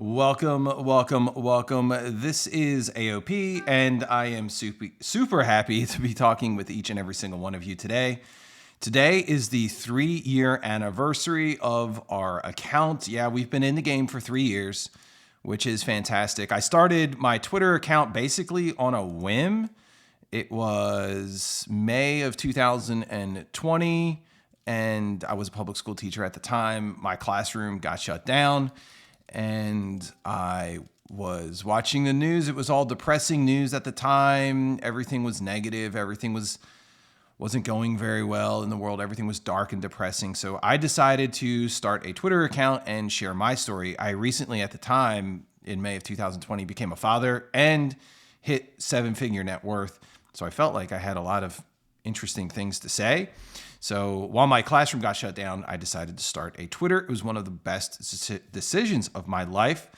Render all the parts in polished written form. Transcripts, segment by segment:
Welcome, welcome, welcome. This is AOP, and I am super happy to be talking with each and every single one of you today. Today is the 3-year anniversary of our account. Yeah, we've been in the game for 3 years, which is fantastic. I started my Twitter account basically on a whim. It was May of 2020, and I was a public school teacher at the time. My classroom got shut down, and I was watching the news. It was all depressing news at the time. Everything was negative. Everything wasn't going very well in the world. Everything was dark and depressing. So I decided to start a Twitter account and share my story. I recently, at the time, in May of 2020, became a father and hit 7-figure net worth. So I felt like I had a lot of interesting things to say. So while my classroom got shut down, I decided to start a Twitter. It was one of the best decisions of my life.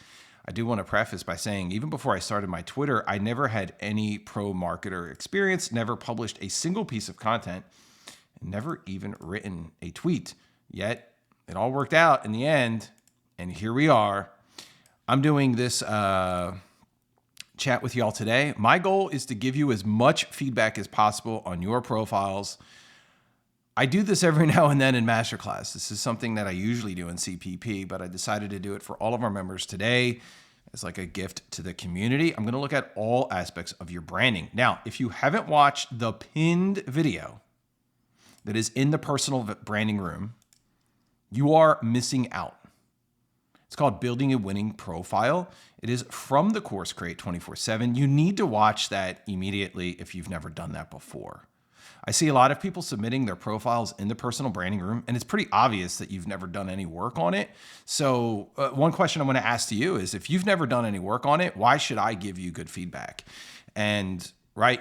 I do want to preface by saying, even before I started my Twitter, I never had any pro marketer experience, never published a single piece of content, and never even written a tweet. Yet it all worked out in the end, and here we are. I'm doing this chat with y'all today. My goal is to give you as much feedback as possible on your profiles. I do this every now and then in Masterclass. This is something that I usually do in CPP, but I decided to do it for all of our members today as like a gift to the community. I'm going to look at all aspects of your branding. Now, if you haven't watched the pinned video that is in the personal branding room, you are missing out. It's called Building a Winning Profile. It is from the course Create 24/7. You need to watch that immediately if you've never done that before. I see a lot of people submitting their profiles in the personal branding room, and it's pretty obvious that you've never done any work on it. So one question I want to ask to you is, if you've never done any work on it, why should I give you good feedback? And I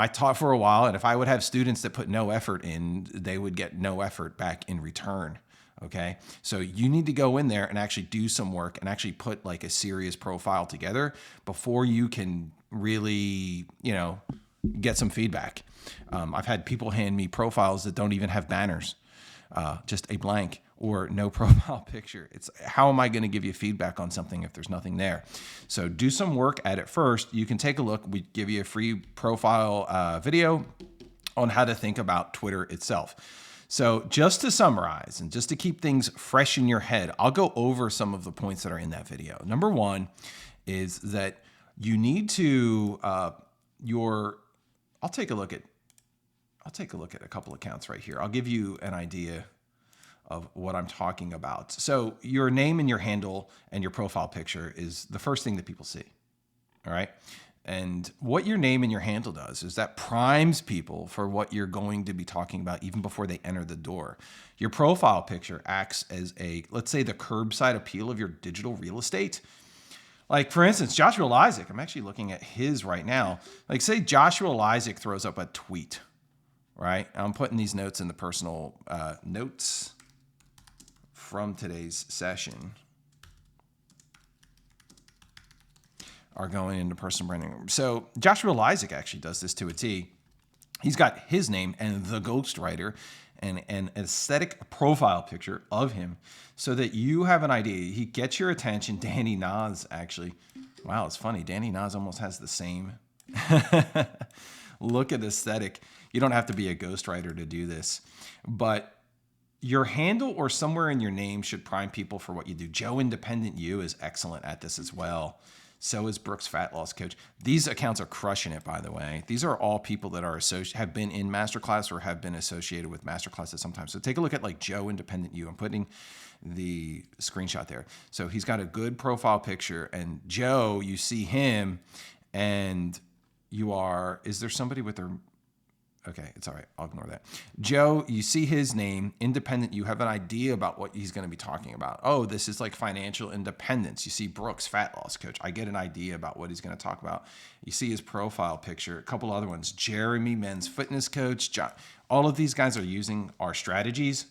taught for a while, and if I would have students that put no effort in, they would get no effort back in return. Okay. So you need to go in there and actually do some work and actually put like a serious profile together before you can really, get some feedback. I've had people hand me profiles that don't even have banners, just a blank or no profile picture. It's how am I going to give you feedback on something if there's nothing there? So do some work at it first. You can take a look. We give you a free profile video on how to think about Twitter itself. So just to summarize and just to keep things fresh in your head, I'll go over some of the points that are in that video. Number one is that you need to I'll take a look at a couple accounts right here. I'll give you an idea of what I'm talking about. So your name and your handle and your profile picture is the first thing that people see. All right. And what your name and your handle does is that primes people for what you're going to be talking about even before they enter the door. Your profile picture acts as let's say the curbside appeal of your digital real estate. Like, for instance, Joshua Isaac, I'm actually looking at his right now. Like, say Joshua Isaac throws up a tweet, right? I'm putting these notes in the personal notes from today's session are going into personal branding. So Joshua Isaac actually does this to a T. He's got his name and the ghostwriter and an aesthetic profile picture of him so that you have an idea. He gets your attention. Danny Nas, actually. Wow, it's funny. Danny Nas almost has the same look at aesthetic. You don't have to be a ghostwriter to do this. But your handle or somewhere in your name should prime people for what you do. Joe Independent You is excellent at this as well. So is Brooks Fat Loss Coach. These accounts are crushing it, by the way. These are all people that are have been in Masterclass or have been associated with Masterclass at some time. So take a look at like Joe Independent You. I'm putting the screenshot there. So he's got a good profile picture. And Joe, you see him and is there somebody with their... Okay, it's all right. I'll ignore that. Joe, you see his name, independent. You have an idea about what he's going to be talking about. Oh, this is like financial independence. You see Brooks, Fat Loss Coach. I get an idea about what he's going to talk about. You see his profile picture. A couple other ones. Jeremy, Men's Fitness Coach. John. All of these guys are using our strategies.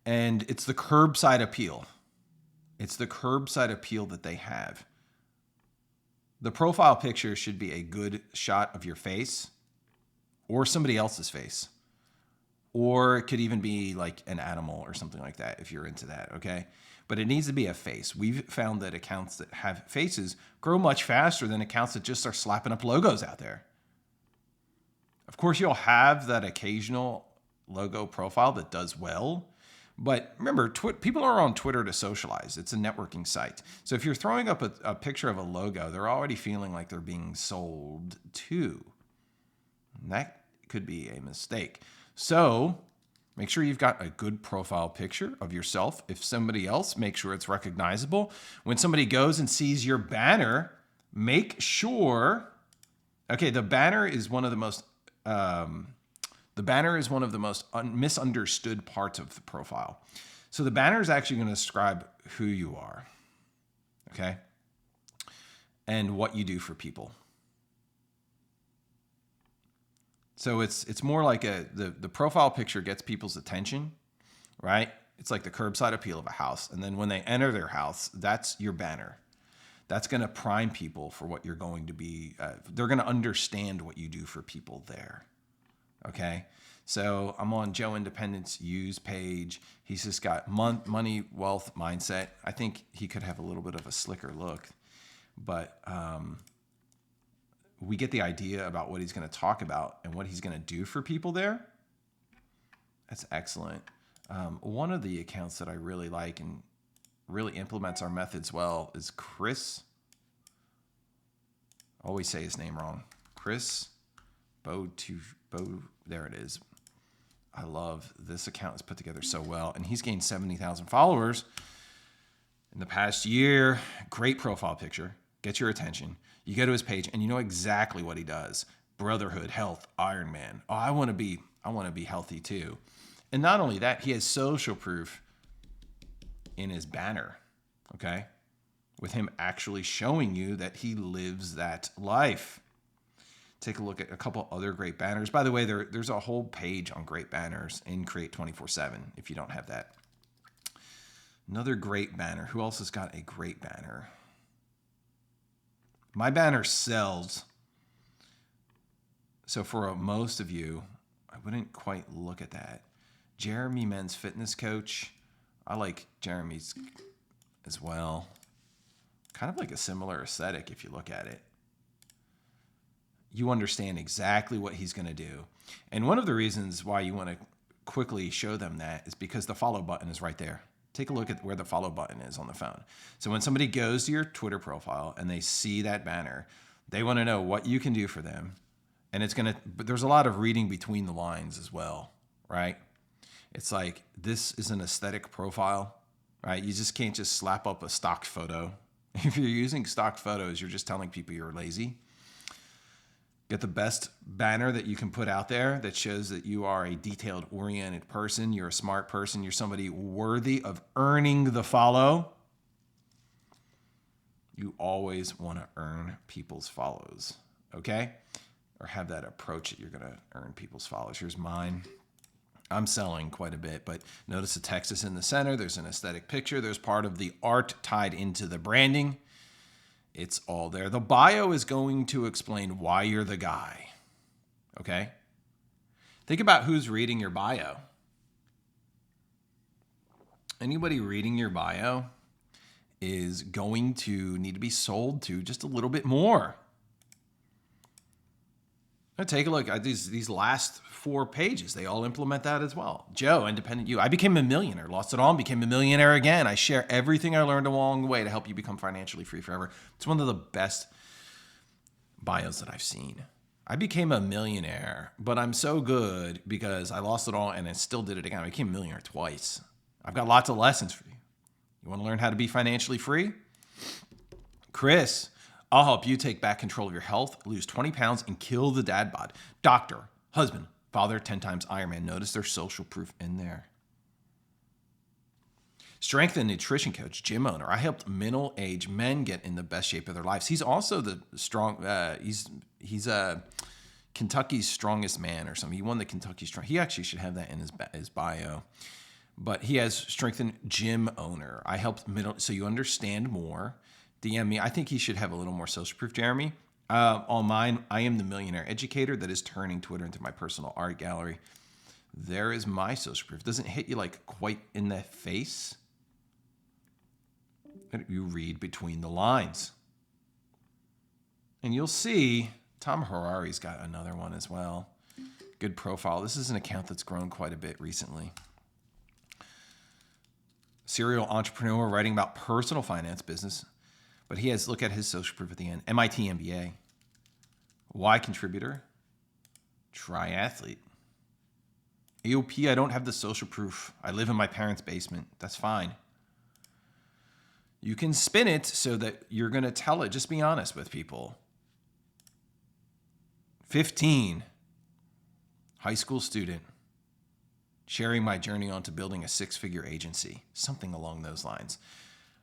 And it's the curbside appeal. It's the curbside appeal that they have. The profile picture should be a good shot of your face or somebody else's face. Or it could even be like an animal or something like that if you're into that, okay? but it needs to be a face. We've found that accounts that have faces grow much faster than accounts that just are slapping up logos out there. Of course, you'll have that occasional logo profile that does well. But remember, people are on Twitter to socialize. It's a networking site. So if you're throwing up a picture of a logo, they're already feeling like they're being sold to. And that could be a mistake. So make sure you've got a good profile picture of yourself. If somebody else, make sure it's recognizable. When somebody goes and sees your banner, make sure, okay, the banner is one of the most misunderstood parts of the profile. So the banner is actually going to describe who you are, okay, and what you do for people. So it's more like the profile picture gets people's attention, right? It's like the curbside appeal of a house. And then when they enter their house, that's your banner. That's going to prime people for what you're going to be. They're going to understand what you do for people there. Okay. So I'm on Joe Independent's use page. He's just got money, wealth, mindset. I think he could have a little bit of a slicker look, but we get the idea about what he's going to talk about and what he's going to do for people there. That's excellent. One of the accounts that I really like and really implements our methods well is Chris. I always say his name wrong. Chris Bo. There it is. I love this account. Is put together so well, and he's gained 70,000 followers in the past year. Great profile picture. Get your attention. You go to his page, and you know exactly what he does. Brotherhood, health, Iron Man. Oh, I want to be healthy too. And not only that, he has social proof in his banner, okay? With him actually showing you that he lives that life. Take a look at a couple other great banners. By the way, there's a whole page on great banners in Create 24/7 if you don't have that. Another great banner. Who else has got a great banner? My banner sells. So for most of you, I wouldn't quite look at that. Jeremy, men's fitness coach. I like Jeremy's as well. Kind of like a similar aesthetic if you look at it. You understand exactly what he's going to do. And one of the reasons why you want to quickly show them that is because the follow button is right there. Take a look at where the follow button is on the phone. So when somebody goes to your Twitter profile and they see that banner, they want to know what you can do for them. And but there's a lot of reading between the lines as well, right? It's like, this is an aesthetic profile, right? You just can't just slap up a stock photo. If you're using stock photos, you're just telling people you're lazy. Get the best banner that you can put out there that shows that you are a detailed-oriented person, you're a smart person, you're somebody worthy of earning the follow. You always want to earn people's follows, okay? Or have that approach that you're going to earn people's follows. Here's mine. I'm selling quite a bit, but notice the text is in the center. There's an aesthetic picture. There's part of the art tied into the branding. It's all there. The bio is going to explain why you're the guy, okay? Think about who's reading your bio. Anybody reading your bio is going to need to be sold to just a little bit more. Now take a look at these last 4 pages. They all implement that as well. Joe, independent you. I became a millionaire, lost it all, and became a millionaire again. I share everything I learned along the way to help you become financially free forever. It's one of the best bios that I've seen. I became a millionaire, but I'm so good because I lost it all and I still did it again. I became a millionaire twice. I've got lots of lessons for you. You want to learn how to be financially free? Chris, I'll help you take back control of your health, lose 20 pounds, and kill the dad bod. Doctor, husband, father, 10 times Ironman. Notice there's social proof in there. Strength and nutrition coach, gym owner. I helped middle-aged men get in the best shape of their lives. He's also the strong. He's Kentucky's strongest man or something. He won the Kentucky strong. He actually should have that in his bio. But he has strength and gym owner. I helped so you understand more. DM me. I think he should have a little more social proof, Jeremy. On mine, I am the millionaire educator that is turning Twitter into my personal art gallery. There is my social proof. Doesn't hit you like quite in the face. You read between the lines. And you'll see Tom Harari's got another one as well. Good profile. This is an account that's grown quite a bit recently. Serial entrepreneur writing about personal finance business. But he has, look at his social proof at the end. MIT MBA. Y contributor. Triathlete. AOP, I don't have the social proof. I live in my parents' basement. That's fine. You can spin it so that you're going to tell it. Just be honest with people. 15. High school student. Sharing my journey onto building a 6-figure agency. Something along those lines.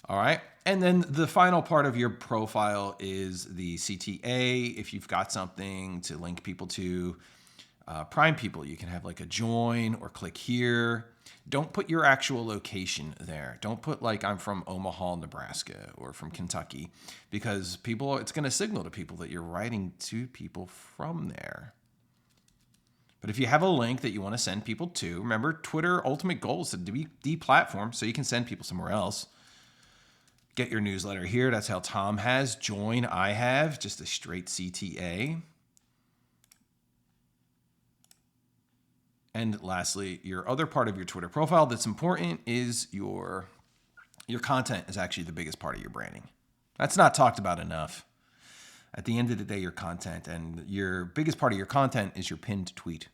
All right. And then the final part of your profile is the CTA. If you've got something to link people to, prime people, you can have like a join or click here. Don't put your actual location there. Don't put like I'm from Omaha, Nebraska or from Kentucky, because people, it's going to signal to people that you're writing to people from there. But if you have a link that you want to send people to, remember Twitter ultimate goal is to be deplatform so you can send people somewhere else. Get your newsletter here. That's how Tom has. Join, I have. Just a straight CTA. And lastly, your other part of your Twitter profile that's important is your content is actually the biggest part of your branding. That's not talked about enough. At the end of the day, your content, and your biggest part of your content is your pinned tweet.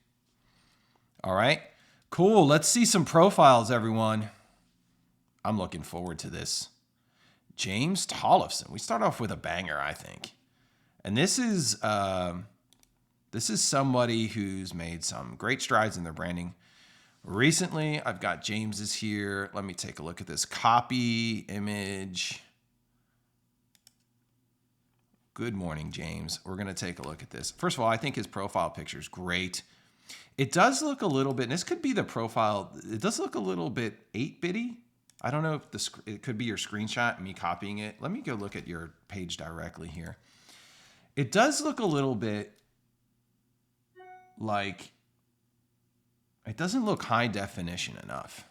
All right, cool. Let's see some profiles, everyone. I'm looking forward to this. James Tollefson. We start off with a banger, I think. And this is somebody who's made some great strides in their branding. Recently, I've got James's here. Let me take a look at this. Copy, image. Good morning, James. We're going to take a look at this. First of all, I think his profile picture is great. It does look a little bit, and this could be the profile, it does look a little bit 8-bitty. I don't know if it could be your screenshot, me copying it. Let me go look at your page directly here. It does look a little bit like, it doesn't look high definition enough.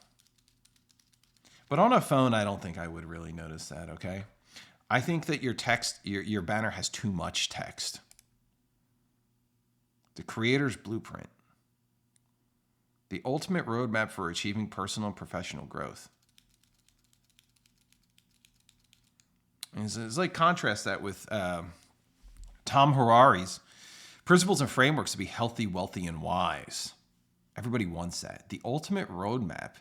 But on a phone, I don't think I would really notice that, okay? I think that your text, your banner has too much text. The creator's blueprint. The ultimate roadmap for achieving personal and professional growth. And it's like contrast that with Tom Harari's principles and frameworks to be healthy, wealthy, and wise. Everybody wants that. The ultimate roadmap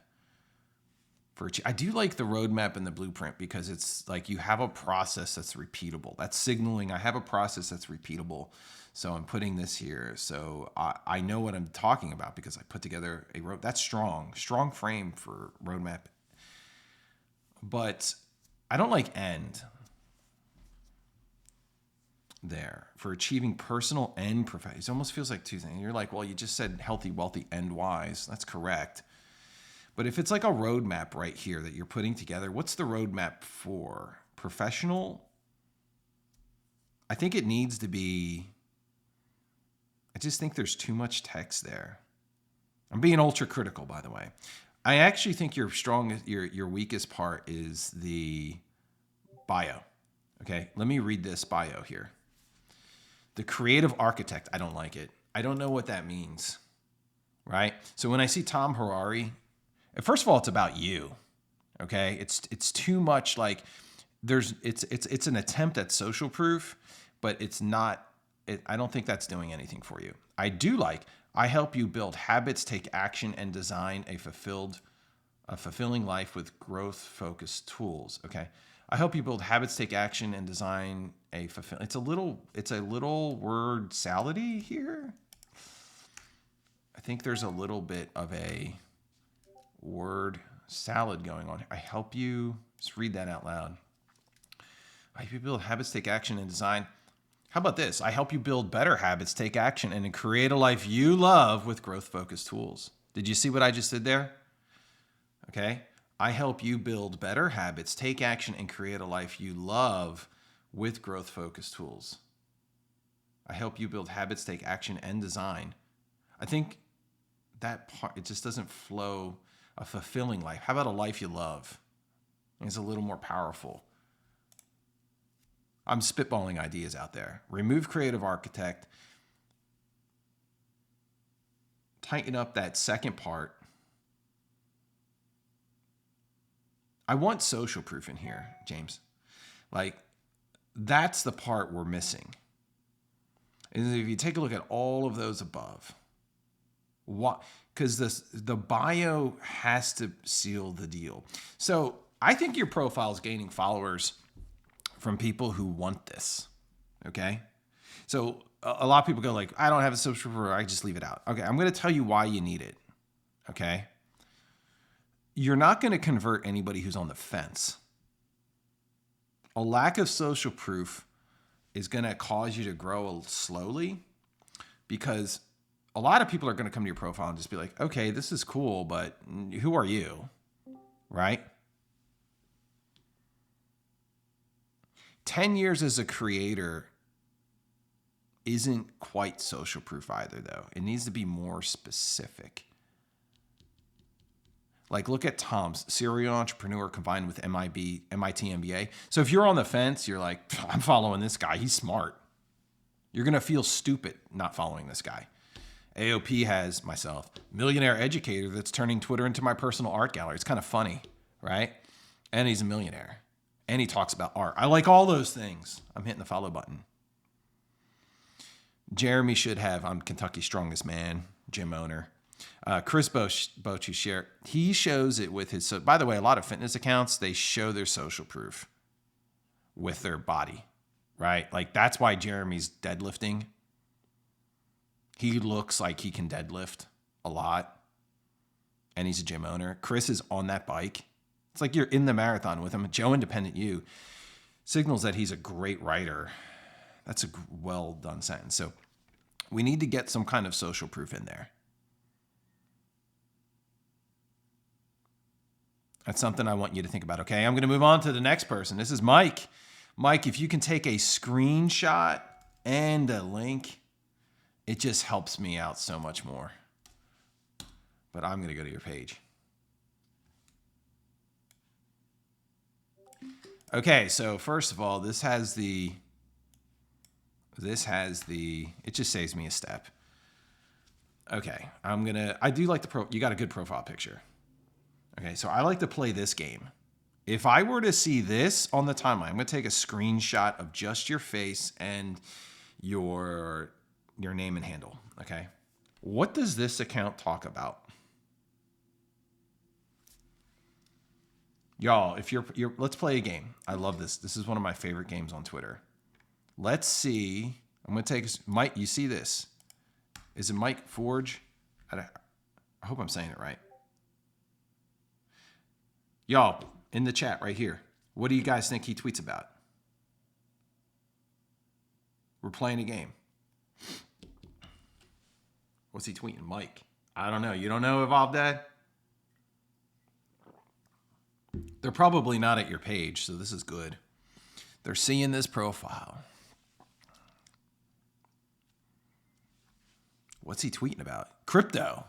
for I do like the roadmap and the blueprint because it's like you have a process that's repeatable. That's signaling I have a process that's repeatable. So I'm putting this here. So I know what I'm talking about because I put together a road. That's strong frame for roadmap. But I don't like end there for achieving personal and professional. It almost feels like two things. You're like, well, you just said healthy, wealthy, and wise. That's correct. But if it's like a roadmap right here that you're putting together, what's the roadmap for? Professional? I think it needs to be, I just think there's too much text there. I'm being ultra critical, by the way. I actually think your weakest part is the bio. Okay, let me read this bio here. The creative architect, I don't like it. I don't know what that means, right? So when I see Tom Harari, first of all, it's about you, okay? It's too much like it's an attempt at social proof, but it's not. I don't think that's doing anything for you. I help you build habits, take action, and design a fulfilling life with growth-focused tools. Okay, I help you build habits, take action, and design a fulfilling. It's a little word salady here. I think there's a little bit of a word salad going on. I help you. Just read that out loud. I help you build habits, take action, and design. How about this? I help you build better habits, take action, and create a life you love with growth-focused tools. Did you see what I just did there? Okay. I help you build better habits, take action, and create a life you love with growth-focused tools. I help you build habits, take action, and design. I think that part, it just doesn't flow. A fulfilling life. How about a life you love? It's a little more powerful. I'm spitballing ideas out there. Remove creative architect. Tighten up that second part. I want social proof in here, James. Like, that's the part we're missing. And if you take a look at all of those above, what? Because the bio has to seal the deal. So I think your profile is gaining followers from people who want this. Okay. So a lot of people go like, I don't have a social proof, I just leave it out. Okay. I'm going to tell you why you need it. Okay. You're not going to convert anybody who's on the fence. A lack of social proof is going to cause you to grow slowly, because a lot of people are going to come to your profile and just be like, okay, this is cool, but who are you? Right? 10 years as a creator isn't quite social proof either, though. It needs to be more specific. Like, look at Tom's serial entrepreneur combined with MIT MBA. So if you're on the fence, you're like, I'm following this guy. He's smart. You're going to feel stupid not following this guy. AOP has myself, millionaire educator that's turning Twitter into my personal art gallery. It's kind of funny, right? And he's a millionaire. And he talks about art. I like all those things. I'm hitting the follow button. Jeremy should have, I'm Kentucky's strongest man, gym owner. Chris Bochy, he shows it with his, so by the way, a lot of fitness accounts, they show their social proof with their body, right? Like, that's why Jeremy's deadlifting. He looks like he can deadlift a lot, and he's a gym owner. Chris is on that bike. It's like you're in the marathon with him. Joe Independent You signals that he's a great writer. That's a well done sentence. So we need to get some kind of social proof in there. That's something I want you to think about. Okay, I'm going to move on to the next person. This is Mike. Mike, if you can take a screenshot and a link, it just helps me out so much more. But I'm going to go to your page. Okay, so first of all, it just saves me a step. Okay, I do like you got a good profile picture. Okay, so I like to play this game. If I were to see this on the timeline, I'm going to take a screenshot of just your face and your name and handle, okay? What does this account talk about? Y'all, if you're let's play a game. I love this. This is one of my favorite games on Twitter. Let's see. I'm going to take Mike, you see this? Is it Mike Forge? I hope I'm saying it right. Y'all, in the chat right here, what do you guys think he tweets about? We're playing a game. What's he tweeting? Mike. I don't know. You don't know, Evolve Dad? They're probably not at your page, so this is good. They're seeing this profile. What's he tweeting about? Crypto.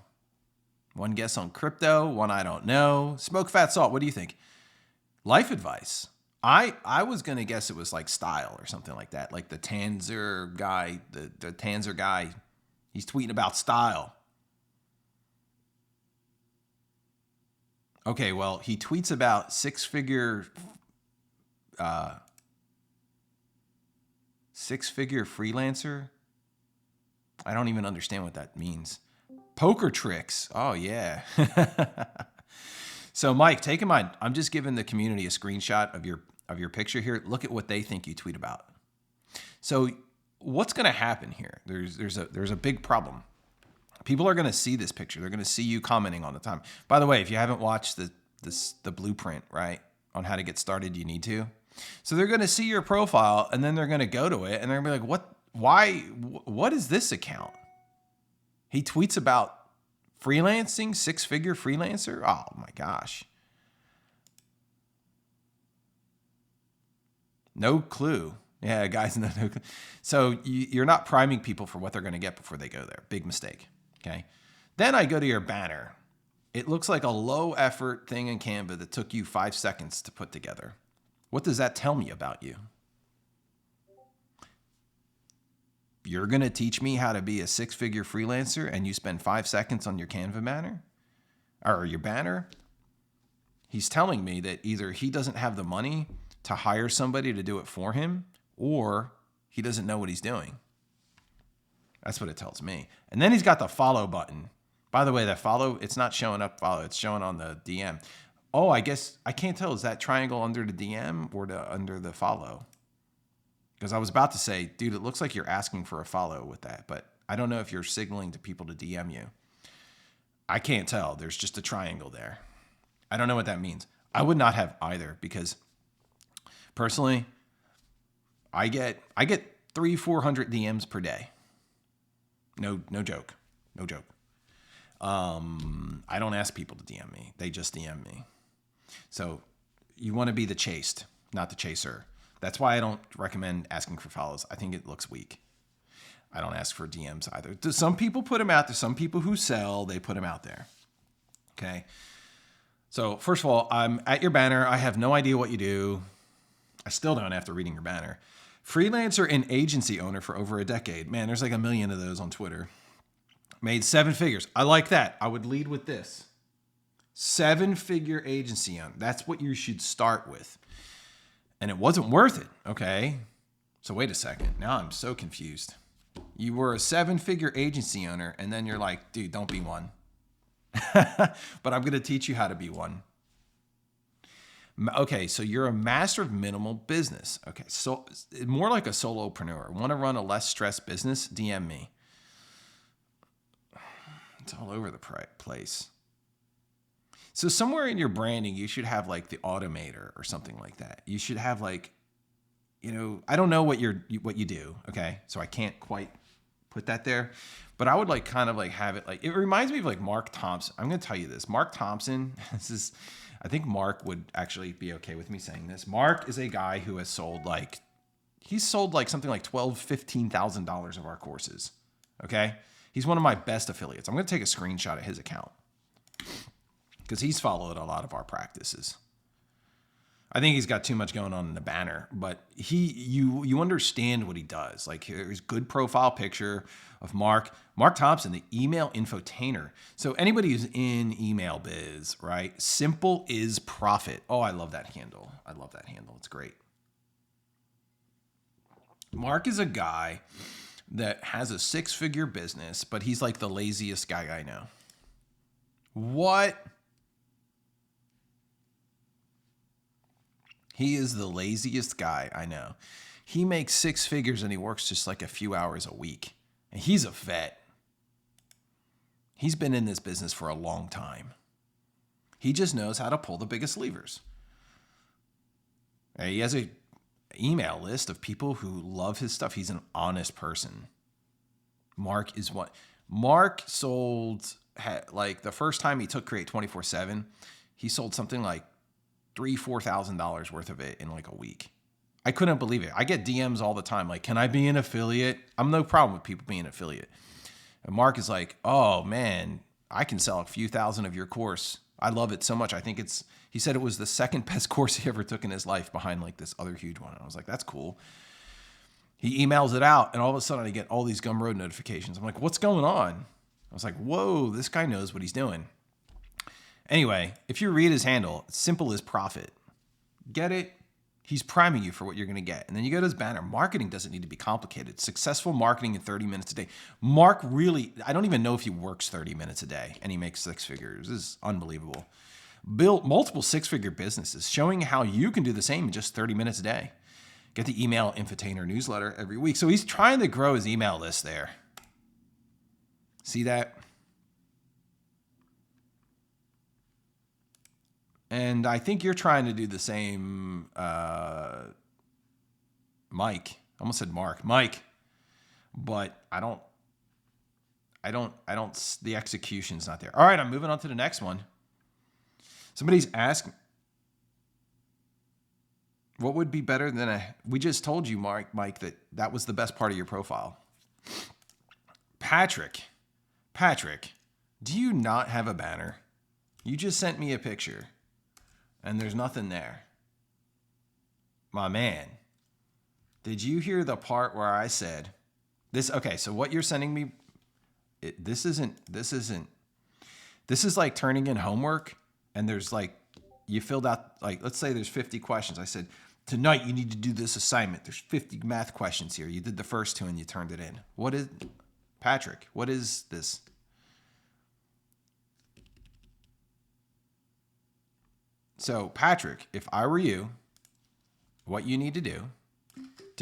One guess on crypto, one I don't know. Smoke fat salt, what do you think? Life advice. I was going to guess it was like style or something like that. Like the Tanzer guy, the Tanzer guy, he's tweeting about style. Okay, well, he tweets about six-figure freelancer. I don't even understand what that means. Poker tricks. Oh, yeah. So, Mike, take in mind, I'm just giving the community a screenshot of your picture here. Look at what they think you tweet about. So, what's going to happen here? There's a big problem. People are going to see this picture. They're going to see you commenting all the time. By the way, if you haven't watched the blueprint, right, on how to get started, you need to. So they're going to see your profile, and then they're going to go to it, and they're going to be like, what is this account? He tweets about freelancing, six-figure freelancer? Oh, my gosh. No clue. Yeah, guys, no clue. So you're not priming people for what they're going to get before they go there. Big mistake. Okay. Then I go to your banner. It looks like a low effort thing in Canva that took you 5 seconds to put together. What does that tell me about you? you're going to teach me how to be a 6-figure freelancer and you spend 5 seconds on your Canva banner or your banner, he's telling me that either he doesn't have the money to hire somebody to do it for him, or he doesn't know what he's doing. That's what it tells me. And then he's got the follow button. By the way, that follow, it's not showing up follow. It's showing on the DM. Oh, I guess I can't tell. Is that triangle under the DM or under the follow? Because I was about to say, dude, it looks like you're asking for a follow with that, but I don't know if you're signaling to people to DM you. I can't tell. There's just a triangle there. I don't know what that means. I would not have either, because personally, I get 300-400 DMs per day. No joke. No joke. I don't ask people to DM me. They just DM me. So you want to be the chased, not the chaser. That's why I don't recommend asking for follows. I think it looks weak. I don't ask for DMs either. Some people put them out there. Some people who sell, they put them out there. Okay. So first of all, I'm at your banner. I have no idea what you do. I still don't after reading your banner. Freelancer and agency owner for over a decade. Man, there's like a million of those on Twitter. Made 7 figures. I like that. I would lead with this. 7-figure agency owner. That's what you should start with. And it wasn't worth it. Okay. So wait a second. Now I'm so confused. You were a 7-figure agency owner, and then you're like, dude, don't be one. But I'm going to teach you how to be one. Okay, so you're a master of minimal business. Okay, so more like a solopreneur. Want to run a less stressed business? DM me. It's all over the place. So somewhere in your branding, you should have like the automator or something like that. You should have like, I don't know what you do. Okay, so I can't quite put that there, but I would like kind of like have it like, it reminds me of like Mark Thompson. I'm going to tell you this. Mark Thompson, I think Mark would actually be okay with me saying this. Mark is a guy who has sold he's sold something like $12,000, $15,000 of our courses. Okay. He's one of my best affiliates. I'm going to take a screenshot of his account because he's followed a lot of our practices. I think he's got too much going on in the banner, but you understand what he does. Like, here's good profile picture of Mark Thompson, the email infotainer. So anybody who's in email biz, right? Simple is profit. Oh, I love that handle. It's great. Mark is a guy that has a 6-figure business, but he's like the laziest guy I know. What? He is the laziest guy I know. He makes 6 figures and he works just like a few hours a week. And he's a vet. He's been in this business for a long time. He just knows how to pull the biggest levers. He has an email list of people who love his stuff. He's an honest person. Mark is one. Mark sold, like the first time he took Create 24/7, he sold something like $3,000-$4,000 worth of it in like a week. I couldn't believe it. I get DMs all the time. Like, can I be an affiliate? I'm no problem with people being an affiliate. And Mark is like, oh man, I can sell a few thousand of your course. I love it so much. He said it was the second best course he ever took in his life behind like this other huge one. I was like, that's cool. He emails it out and all of a sudden I get all these Gumroad notifications. I'm like, what's going on? I was like, whoa, this guy knows what he's doing. Anyway, if you read his handle, it's simple as profit. Get it? He's priming you for what you're going to get. And then you go to his banner. Marketing doesn't need to be complicated. Successful marketing in 30 minutes a day. Mark really, I don't even know if he works 30 minutes a day and he makes 6 figures. This is unbelievable. Built multiple 6-figure businesses, showing how you can do the same in just 30 minutes a day. Get the email infotainer newsletter every week. So he's trying to grow his email list there. See that? And I think you're trying to do the same, Mike. I almost said Mark. Mike. But the execution's not there. All right, I'm moving on to the next one. Somebody's asking, what would be better than we just told you, Mike, that was the best part of your profile. Patrick, do you not have a banner? You just sent me a picture. And there's nothing there. My man, did you hear the part where I said, Okay, so what you're sending me, this is like turning in homework and there's like, you filled out, like, let's say there's 50 questions. I said, tonight you need to do this assignment. There's 50 math questions here. You did the first 2 and you turned it in. Patrick, what is this? So Patrick, if I were you, what you need to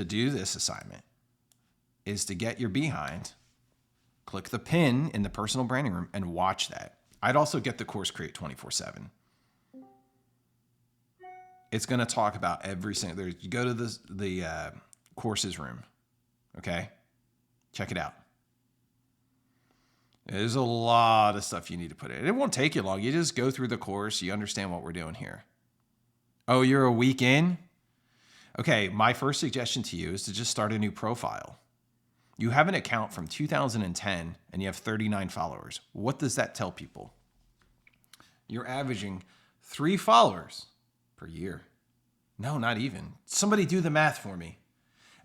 do this assignment is to get your behind, click the pin in the personal branding room and watch that. I'd also get the course Create 24/7. It's going to talk about every single, you go to the courses room. Okay. Check it out. There's a lot of stuff you need to put in. It won't take you long. You just go through the course. You understand what we're doing here. Oh, you're a week in? Okay, my first suggestion to you is to just start a new profile. You have an account from 2010 and you have 39 followers. What does that tell people? You're averaging 3 followers per year. No, not even. Somebody do the math for me.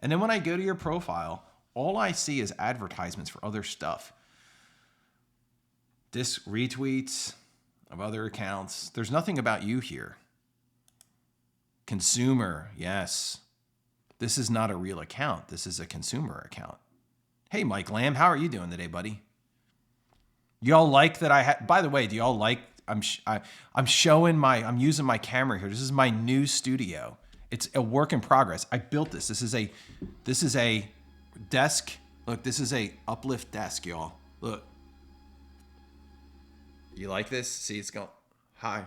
And then when I go to your profile, all I see is advertisements for other stuff. Retweets of other accounts. There's nothing about you here. Consumer, yes. This is not a real account. This is a consumer account. Hey, Mike Lamb, how are you doing today, buddy? Y'all like that by the way, do y'all like, I'm using my camera here. This is my new studio. It's a work in progress. I built this. This is a desk. Look, this is a uplift desk, y'all. Look. You like this? See, it's going, hi.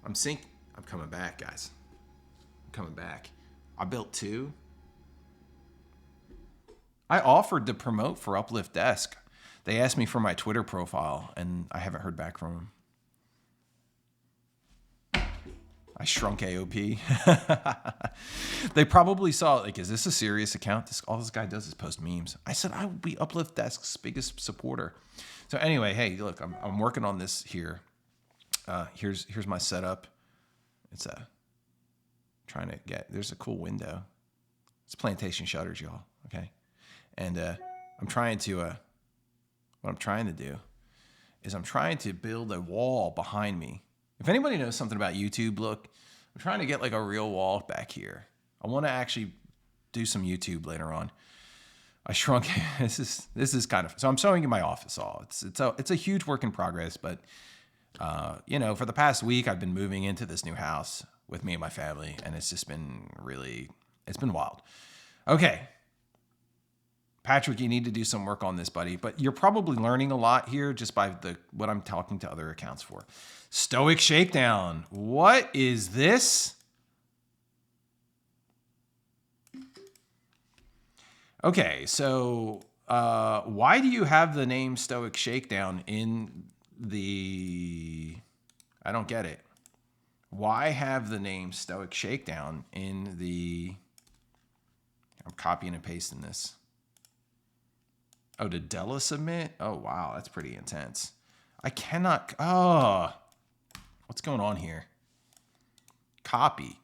I'm coming back, guys. I'm coming back. I built 2. I offered to promote for Uplift Desk. They asked me for my Twitter profile, and I haven't heard back from them. I shrunk AOP. They probably saw, like, is this a serious account? All this guy does is post memes. I said I would be Uplift Desk's biggest supporter. So anyway, hey, look, I'm working on this here. Here's my setup. It's there's a cool window. It's plantation shutters, y'all. Okay. And what I'm trying to do is I'm trying to build a wall behind me. If anybody knows something about YouTube, look, I'm trying to get like a real wall back here. I want to actually do some YouTube later on. I shrunk. This is kind of, so I'm showing you my office all. It's a huge work in progress, but for the past week, I've been moving into this new house with me and my family, and it's just been it's been wild. Okay. Patrick, you need to do some work on this, buddy, but you're probably learning a lot here just by what I'm talking to other accounts for. Stoic Shakedown. What is this? Okay, so why do you have the name Stoic Shakedown in the... I don't get it. Why have the name Stoic Shakedown in the... I'm copying and pasting this. Oh, to Della submit? Oh, wow, that's pretty intense. I cannot... Oh, what's going on here? Copy.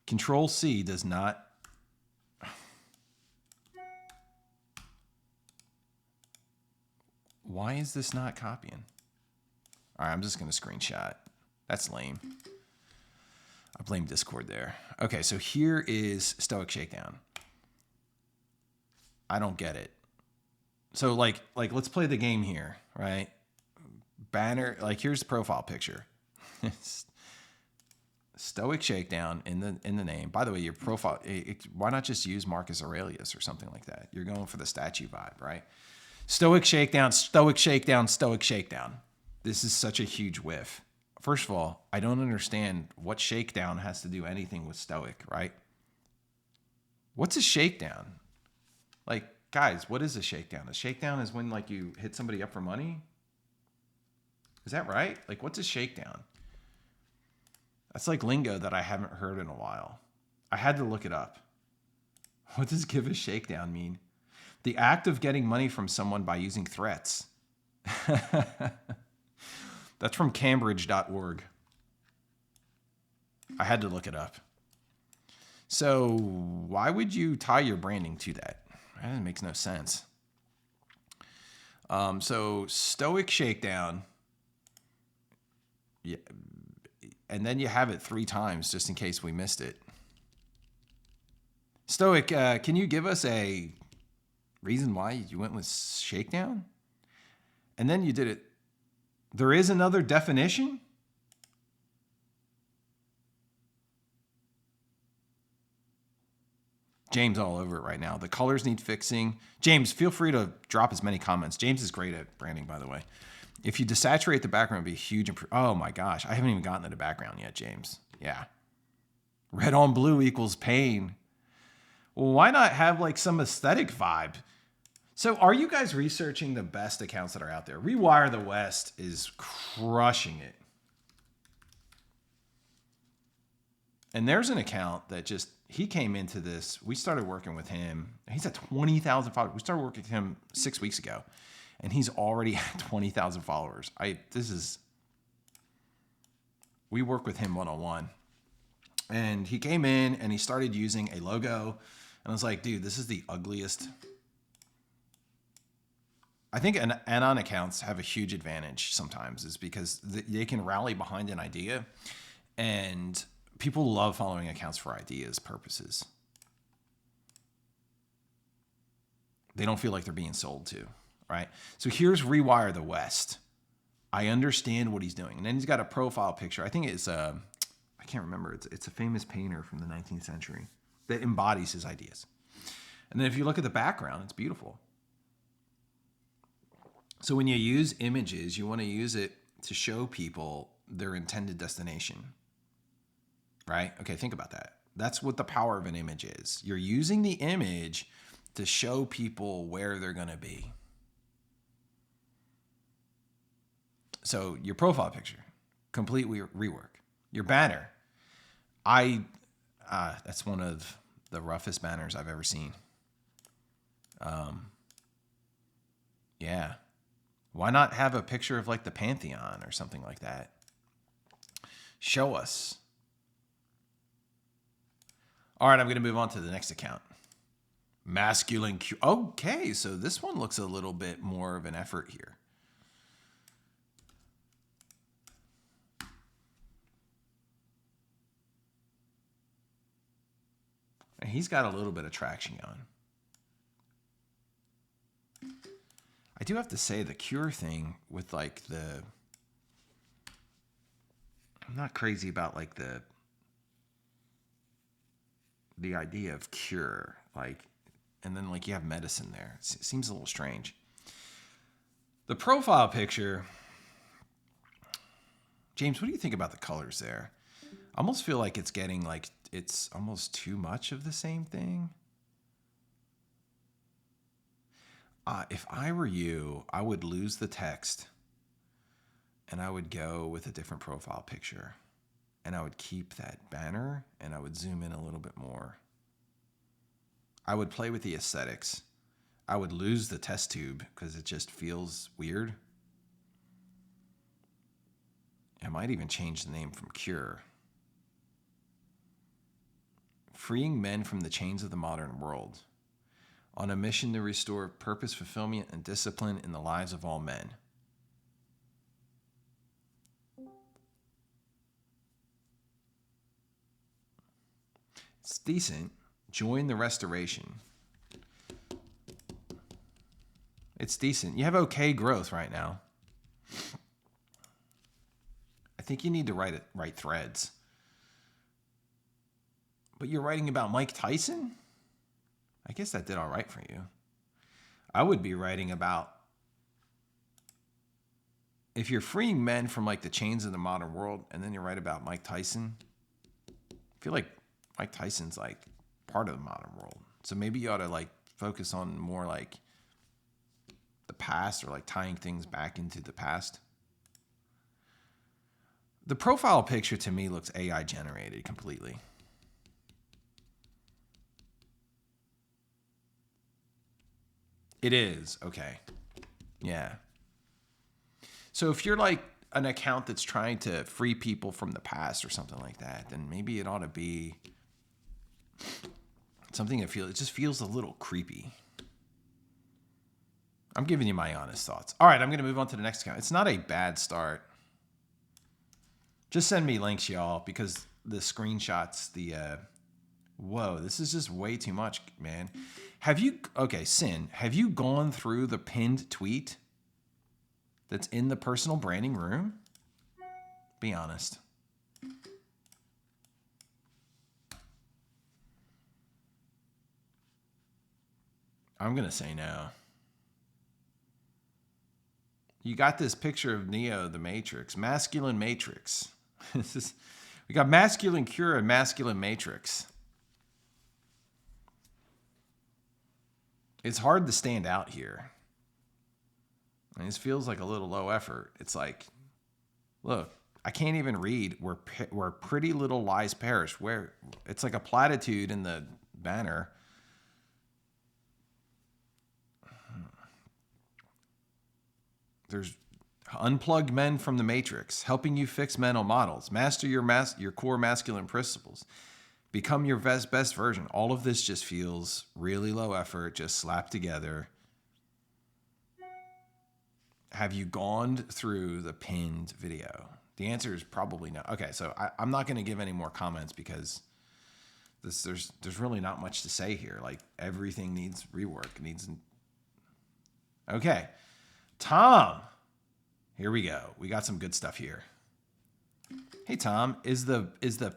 Control C does not... Why is this not copying? All right, I'm just going to screenshot. That's lame. I blame Discord there. Okay, so here is Stoic Shakedown. I don't get it. So like let's play the game here, right? Banner, like here's the profile picture. Stoic Shakedown in the name. By the way, your profile, why not just use Marcus Aurelius or something like that? You're going for the statue vibe, right? Stoic Shakedown, Stoic Shakedown, Stoic Shakedown. This is such a huge whiff. First of all, I don't understand what shakedown has to do anything with Stoic, right? What's a shakedown? Like, guys, what is a shakedown? A shakedown is when, like, you hit somebody up for money? Is that right? Like, what's a shakedown? That's like lingo that I haven't heard in a while. I had to look it up. What does give a shakedown mean? The act of getting money from someone by using threats. That's from Cambridge.org. I had to look it up. So why would you tie your branding to that? That makes no sense. So Stoic Shakedown. Yeah, and then you have it 3 times just in case we missed it. Stoic, can you give us a reason why you went with Shakedown? And then you did it. There is another definition? James all over it right now. The colors need fixing. James, feel free to drop as many comments. James is great at branding, by the way. If you desaturate the background, it'd be a huge improvement. Oh my gosh, I haven't even gotten to the background yet, James. Yeah. Red on blue equals pain. Well, why not have like some aesthetic vibe? So are you guys researching the best accounts that are out there? Rewire the West is crushing it. And there's an account that just, he came into this. We started working with him. He's at 20,000 followers. We started working with him 6 weeks ago, and he's already at 20,000 followers. We work with him one-on-one. And he came in and he started using a logo. And I was like, dude, this is the ugliest. I think anon accounts have a huge advantage sometimes, is because they can rally behind an idea, and people love following accounts for ideas purposes. They don't feel like they're being sold to, right? So here's Rewire the West. I understand what he's doing. And then he's got a profile picture. I think it's I can't remember. It's a famous painter from the 19th century that embodies his ideas. And then if you look at the background, it's beautiful. So when you use images, you want to use it to show people their intended destination, right? Okay, think about that. That's what the power of an image is. You're using the image to show people where they're going to be. So your profile picture, complete rework. Your banner, that's one of the roughest banners I've ever seen. Yeah. Why not have a picture of like the Pantheon or something like that? Show us. All right, I'm going to move on to the next account. Masculine Q. Okay, so this one looks a little bit more of an effort here. And he's got a little bit of traction going. I do have to say the Cure thing with like I'm not crazy about like the idea of cure, like, and then like you have medicine there. It seems a little strange. The profile picture, James, what do you think about the colors there? I almost feel like it's getting like, it's almost too much of the same thing. If I were you, I would lose the text and I would go with a different profile picture, and I would keep that banner and I would zoom in a little bit more. I would play with the aesthetics. I would lose the test tube because it just feels weird. I might even change the name from Cure. Freeing men from the chains of the modern world, on a mission to restore purpose, fulfillment, and discipline in the lives of all men. It's decent. Join the restoration. It's decent. You have okay growth right now. I think you need to write threads. But you're writing about Mike Tyson? I guess that did all right for you. I would be writing about, if you're freeing men from like the chains of the modern world, and then you write about Mike Tyson, I feel like Mike Tyson's like part of the modern world. So maybe you ought to like focus on more like the past, or like tying things back into the past. The profile picture to me looks AI generated completely. It is. Okay. Yeah. So if you're like an account that's trying to free people from the past or something like that, then maybe it ought to be Something that it just feels a little creepy. I'm giving you my honest thoughts. All right, I'm going to move on to the next account. It's not a bad start. Just send me links, y'all, because the screenshots, whoa, this is just way too much, man. Sin, have you gone through the pinned tweet that's in the personal branding room? Be honest. I'm going to say no. You got this picture of Neo, the Matrix, masculine Matrix. We got masculine Cure and masculine Matrix. It's hard to stand out here. And this feels like a little low effort. It's like, look, I can't even read where pretty little lies perish. Where it's like a platitude in the banner. There's unplugged men from the Matrix, helping you fix mental models, master your core masculine principles, become your best version. All of this just feels really low effort, just slapped together. Have you gone through the pinned video? The answer is probably no. Okay, so I'm not going to give any more comments because there's really not much to say here. Like, everything needs rework. Okay. Tom, here we go. We got some good stuff here. Hey, Tom, is the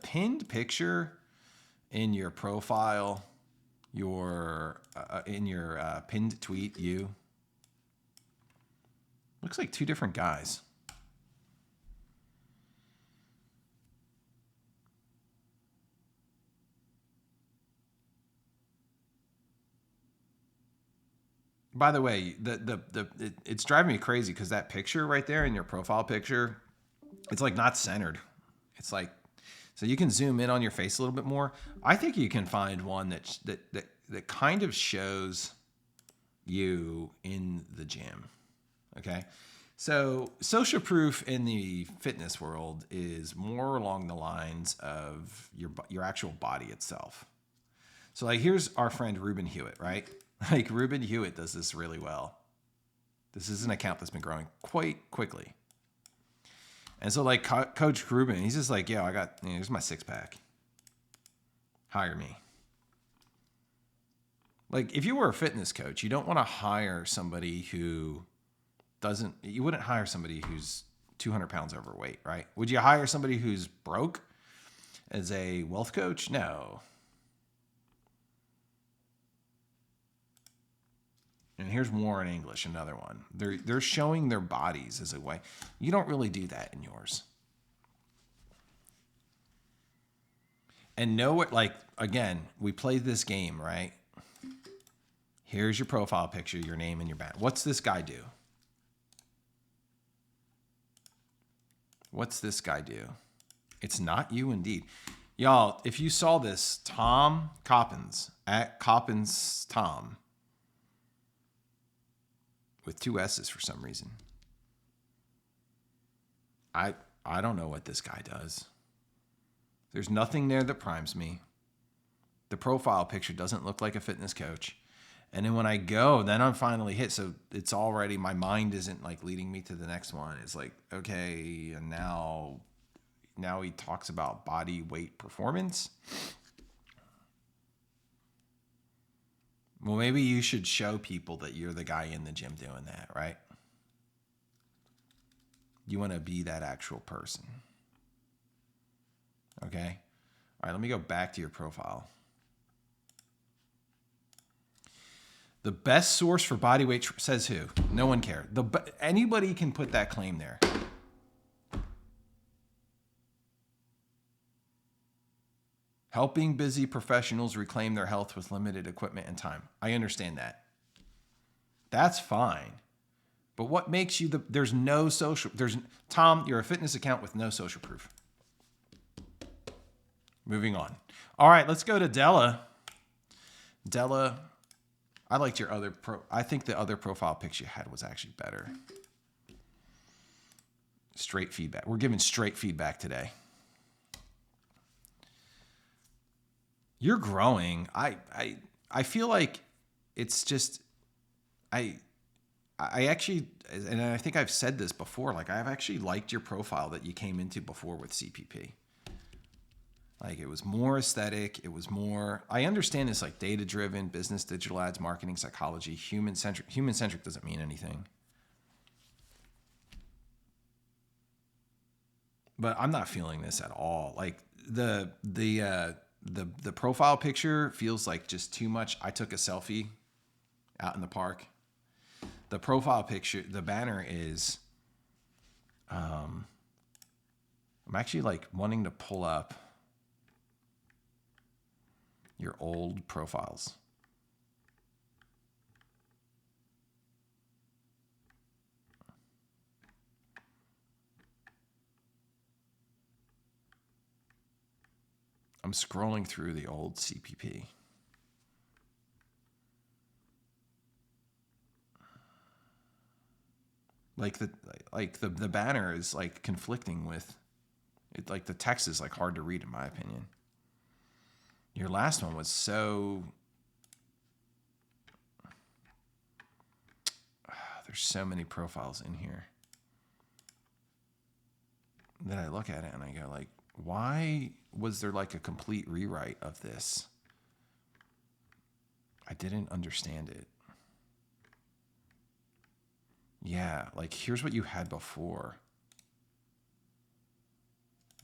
pinned picture in your profile, in your pinned tweet, you? Looks like two different guys. By the way, it's driving me crazy because that picture right there in your profile picture, it's like not centered. It's like, so you can zoom in on your face a little bit more. I think you can find one that kind of shows you in the gym. Okay. So social proof in the fitness world is more along the lines of your actual body itself. So like, here's our friend Ruben Hewitt, right? Like, Ruben Hewitt does this really well. This is an account that's been growing quite quickly. And so like Coach Ruben, he's just like, yo, here's my six pack. Hire me. Like, if you were a fitness coach, you don't want to hire somebody you wouldn't hire somebody who's 200 pounds overweight, right? Would you hire somebody who's broke as a wealth coach? No. And here's War in English, another one. They're showing their bodies as a way. You don't really do that in yours. And know what, like, again, we played this game, right? Here's your profile picture, your name, and your band. What's this guy do? What's this guy do? It's not you, indeed. Y'all, if you saw this, Tom Coppins, at Coppins Tom, with two S's for some reason. I don't know what this guy does. There's nothing there that primes me. The profile picture doesn't look like a fitness coach. And then when I go, then I'm finally hit. So it's already, my mind isn't like leading me to the next one. It's like, okay, and now he talks about body weight performance. Well, maybe you should show people that you're the guy in the gym doing that, right? You want to be that actual person. Okay? All right, let me go back to your profile. The best source for body weight says who? No one cares. Anybody can put that claim there. Helping busy professionals reclaim their health with limited equipment and time. I understand that. That's fine. But what makes you there's no social, Tom, you're a fitness account with no social proof. Moving on. All right, let's go to Della. Della, I liked your I think the other profile picture you had was actually better. Straight feedback. We're giving straight feedback today. You're growing. I feel like it's just I actually, and I think I've said this before, like I've actually liked your profile that you came into before with CPP. Like it was more aesthetic. It was more, I understand it's like data driven, business, digital ads, marketing, psychology, human centric. Human centric doesn't mean anything. But I'm not feeling this at all. Like the profile picture feels like just too much. I took a selfie out in the park. The profile picture, the banner is I'm actually like wanting to pull up your old profiles. I'm scrolling through the old CPP. The banner is like conflicting with it. Like the text is like hard to read in my opinion. Your last one was so there's so many profiles in here that I look at it and I go like, why was there like a complete rewrite of this? I didn't understand it. Yeah, like here's what you had before.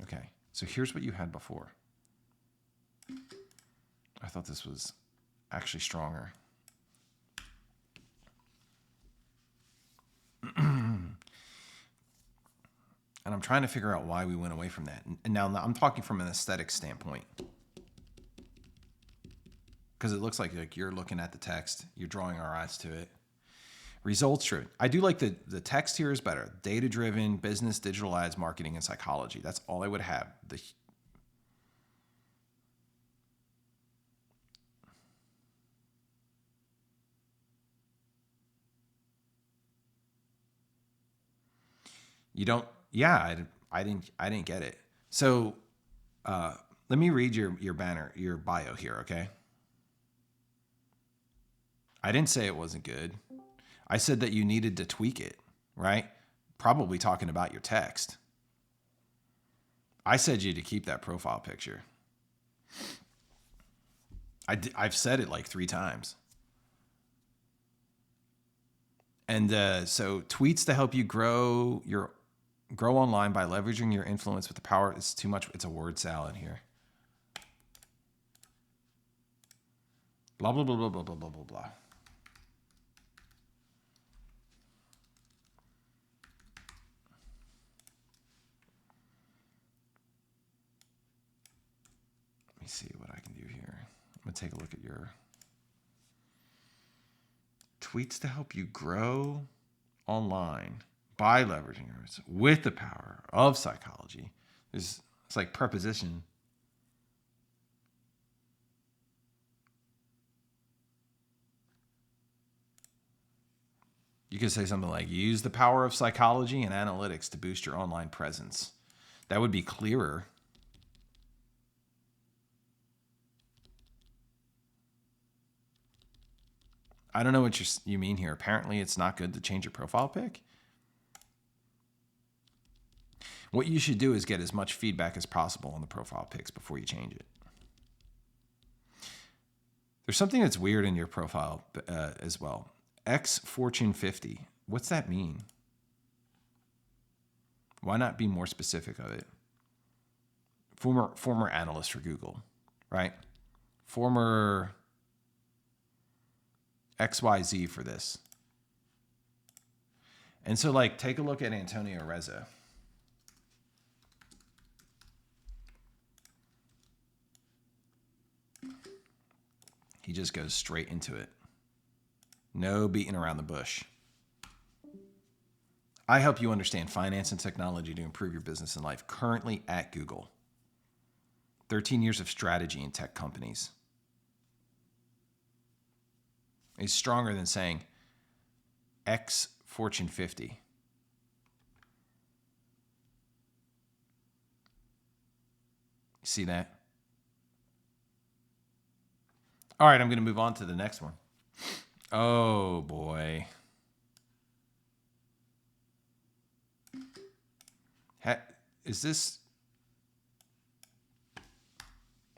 Okay, so here's what you had before. I thought this was actually stronger. And I'm trying to figure out why we went away from that. And now I'm talking from an aesthetic standpoint. Because it looks like you're looking at the text, you're drawing our eyes to it. Results driven. I do like the text here is better. Data driven, business, digital ads, marketing, and psychology. That's all I would have. You don't. Yeah, I didn't get it. So let me read your banner, your bio here, okay? I didn't say it wasn't good. I said that you needed to tweak it, right? Probably talking about your text. I said you to keep that profile picture. I've said it like 3 times. And so tweets to help you grow online by leveraging your influence with the power. It's too much. It's a word salad here. Blah, blah, blah, blah, blah, blah, blah, blah, blah. Let me see what I can do here. I'm going to take a look at your tweets to help you grow online by leveraging yours with the power of psychology. It's like preposition. You could say something like, use the power of psychology and analytics to boost your online presence. That would be clearer. I don't know what you mean here. Apparently, it's not good to change your profile pic. What you should do is get as much feedback as possible on the profile pics before you change it. There's something that's weird in your profile as well. X Fortune 50. What's that mean? Why not be more specific of it? Former analyst for Google, right? Former XYZ for this. And so like take a look at Antonio Reza. He just goes straight into it. No beating around the bush. I help you understand finance and technology to improve your business and life. Currently at Google. 13 years of strategy in tech companies. Is stronger than saying X Fortune 50. See that? All right, I'm going to move on to the next one. Oh, boy. Is this...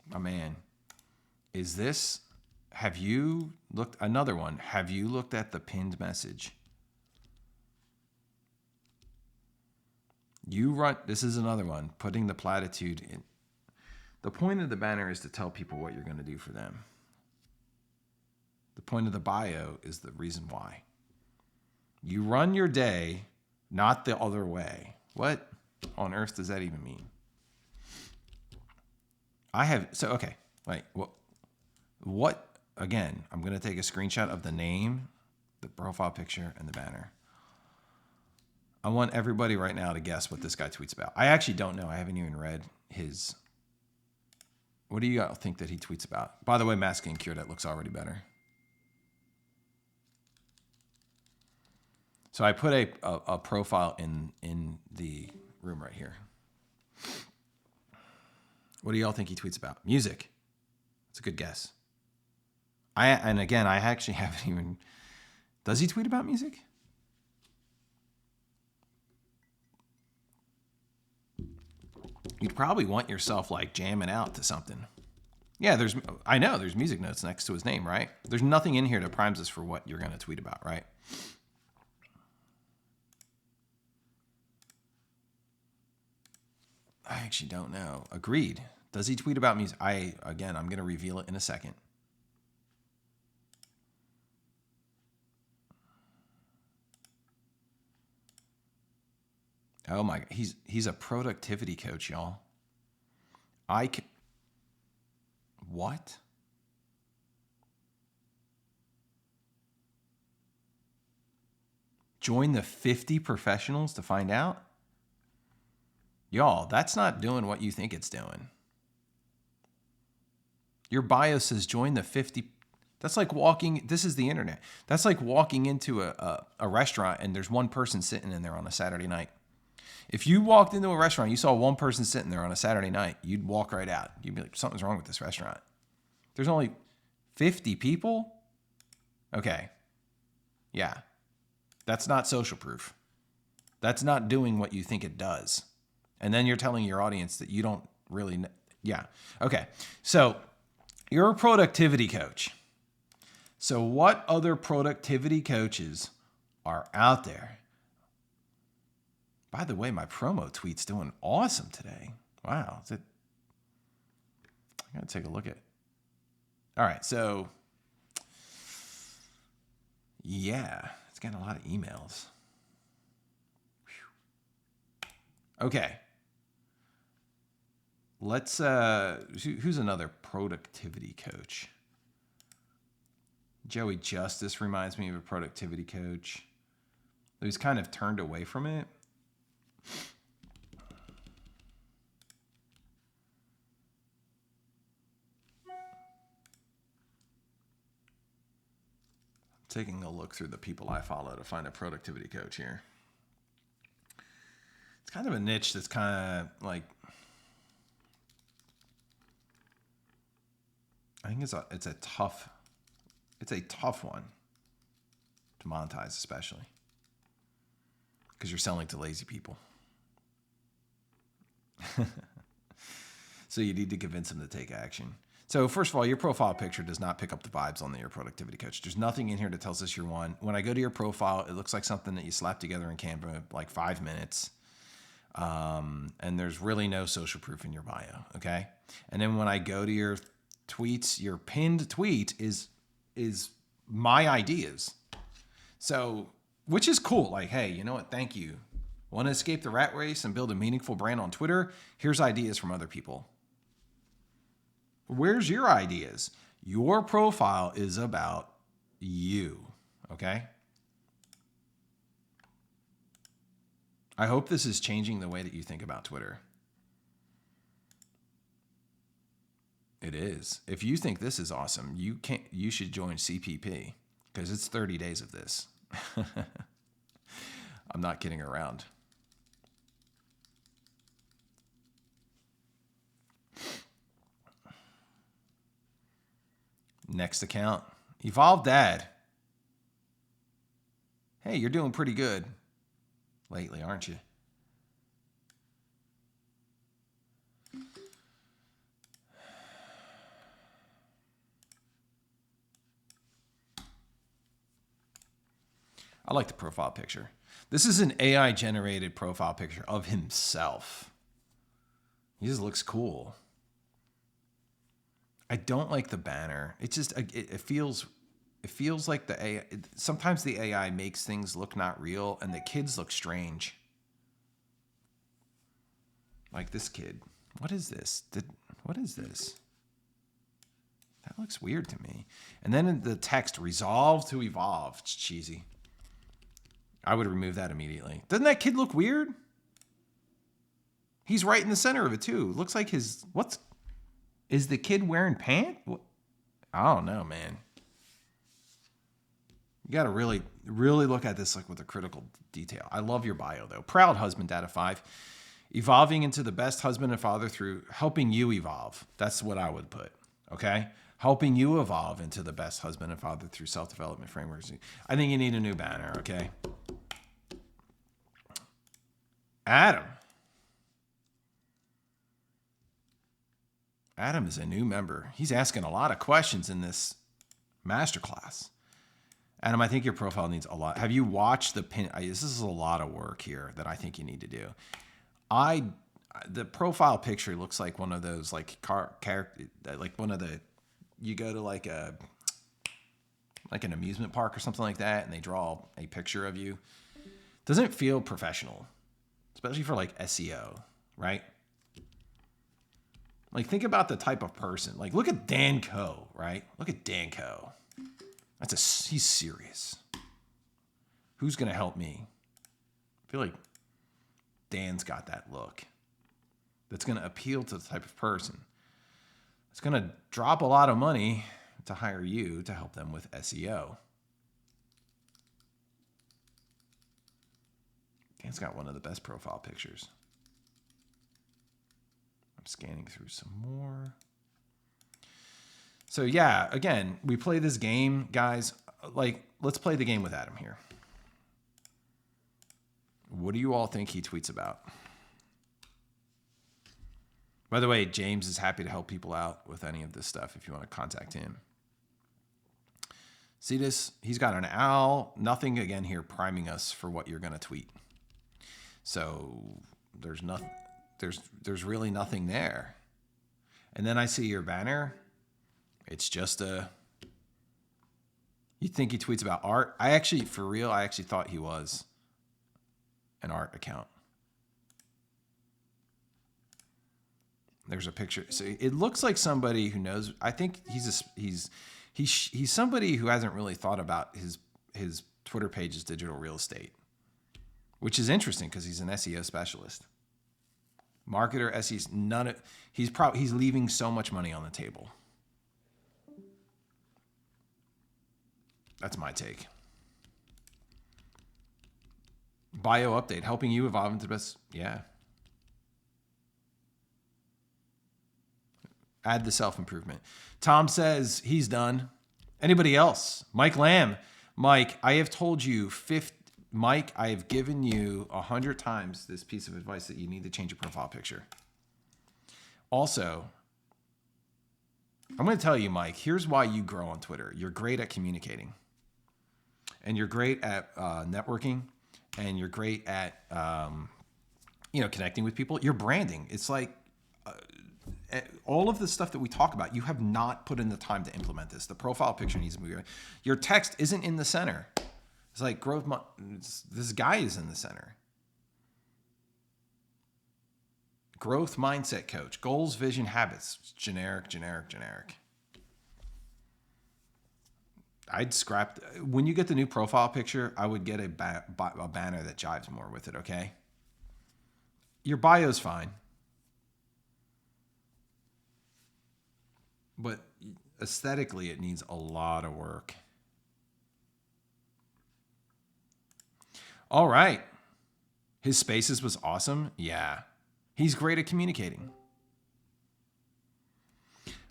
My man. Is this... Have you looked... Another one. Have you looked at the pinned message? You run... This is another one. Putting the platitude in. The point of the banner is to tell people what you're going to do for them. The point of the bio is the reason why. You run your day, not the other way. What on earth does that even mean? Okay, wait, what, again, I'm going to take a screenshot of the name, the profile picture, and the banner. I want everybody right now to guess what this guy tweets about. I actually don't know. I haven't even read his... What do you think that he tweets about? By the way, masking cure, that looks already better. So I put a profile in the room right here. What do y'all think he tweets about? Music. That's a good guess. And again, I actually haven't even... Does he tweet about music? You'd probably want yourself like jamming out to something. Yeah, I know there's music notes next to his name, right? There's nothing in here that primes us for what you're going to tweet about, right? I actually don't know. Agreed. Does he tweet about music? Again, I'm going to reveal it in a second. Oh my, he's a productivity coach, y'all. What? Join the 50 professionals to find out? Y'all, that's not doing what you think it's doing. Your bio says join the 50. That's like walking, this is the internet. That's like walking into a restaurant and there's one person sitting in there on a Saturday night. If you walked into a restaurant, you saw one person sitting there on a Saturday night, you'd walk right out. You'd be like, something's wrong with this restaurant. There's only 50 people? Okay. Yeah. That's not social proof. That's not doing what you think it does. And then you're telling your audience that you don't really know. Yeah. Okay. So you're a productivity coach. So what other productivity coaches are out there? By the way, my promo tweet's doing awesome today. Wow. I gotta take a look at it. All right. So yeah, it's getting a lot of emails. Whew. Okay. Let's, who's another productivity coach? Joey Justice reminds me of a productivity coach who's kind of turned away from it. Taking a look through the people I follow to find a productivity coach here. It's kind of a niche that's kind of like, I think it's a tough one to monetize, especially because you're selling to lazy people. So you need to convince them to take action. So first of all, your profile picture does not pick up the vibes on your productivity coach. There's nothing in here that tells us you're one. When I go to your profile, it looks like something that you slapped together in Canva, like 5 minutes. And there's really no social proof in your bio, okay? And then when I go to your tweets, your pinned tweet is my ideas. So, which is cool. Like, hey, you know what? Thank you. Want to escape the rat race and build a meaningful brand on Twitter? Here's ideas from other people. Where's your ideas? Your profile is about you, okay? I hope this is changing the way that you think about Twitter. It is. If you think this is awesome, you should join CPP because it's 30 days of this. I'm not kidding around. Next account. Evolve Dad. Hey, you're doing pretty good lately, aren't you? I like the profile picture. This is an AI generated profile picture of himself. He just looks cool. I don't like the banner. It just it feels like the AI. Sometimes the AI makes things look not real, and the kids look strange. Like this kid. What is this? What is this? That looks weird to me. And then in the text, resolve to evolve. It's cheesy. I would remove that immediately. Doesn't that kid look weird? He's right in the center of it too. Looks like is the kid wearing pants? I don't know, man. You got to really, really look at this like with a critical detail. I love your bio though. Proud husband, dad of 5. Evolving into the best husband and father through helping you evolve. That's what I would put. Okay? Helping you evolve into the best husband and father through self-development frameworks. I think you need a new banner, okay? Adam. Adam is a new member. He's asking a lot of questions in this masterclass. Adam, I think your profile needs a lot. Have you watched the pin? This is a lot of work here that I think you need to do. The profile picture looks like one of those like like one of the, you go to like an amusement park or something like that, and they draw a picture of you. Doesn't feel professional, especially for like SEO, right? Like think about the type of person. Like look at Dan Coe, right? Look at Dan Coe. He's serious. Who's gonna help me? I feel like Dan's got that look that's gonna appeal to the type of person. It's gonna drop a lot of money to hire you to help them with SEO. Dan's got one of the best profile pictures. I'm scanning through some more. So yeah, again, we play this game, guys. Like, let's play the game with Adam here. What do you all think he tweets about? By the way, James is happy to help people out with any of this stuff if you want to contact him. See this? He's got an owl. Nothing again here priming us for what you're going to tweet. So there's nothing. There's really nothing there. And then I see your banner. It's just you think he tweets about art? For real, I actually thought he was an art account. There's a picture. So it looks like somebody who knows. I think he's somebody who hasn't really thought about his Twitter page's digital real estate, which is interesting because he's an SEO specialist. Marketer, SEO, he's leaving so much money on the table. That's my take. Bio update, helping you evolve into the best. Yeah. Add the self-improvement. Tom says he's done. Anybody else? Mike Lamb. Mike, I have told you Mike, I have given you 100 times this piece of advice that you need to change your profile picture. Also, I'm going to tell you, Mike, here's why you grow on Twitter. You're great at communicating. And you're great at networking. And you're great at, connecting with people. Your branding. It's like all of the stuff that we talk about, you have not put in the time to implement this. The profile picture needs to be. Your text isn't in the center. It's like this guy is in the center. Growth mindset coach. Goals, vision, habits. Generic. I'd scrap. When you get the new profile picture, I would get a banner that jives more with it, okay? Your bio's fine. But aesthetically, it needs a lot of work. All right. His Spaces was awesome. Yeah. He's great at communicating.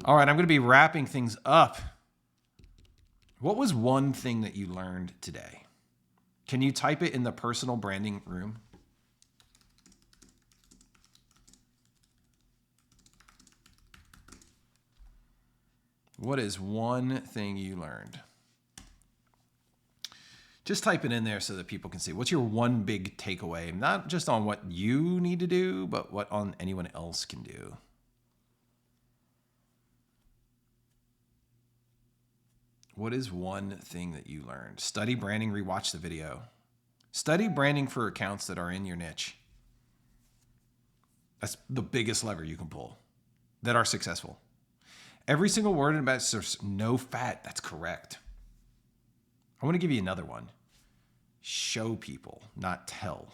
All right. I'm going to be wrapping things up What was one thing that you learned today? Can you type it in the personal branding room? What is one thing you learned? Just type it in there so that people can see. What's your one big takeaway? Not just on what you need to do, but what on anyone else can do. What is one thing that you learned? Study branding, rewatch the video. Study branding for accounts that are in your niche. That's the biggest lever you can pull that are successful. Every single word in about there's no fat. That's correct. I want to give you another one. Show people, not tell.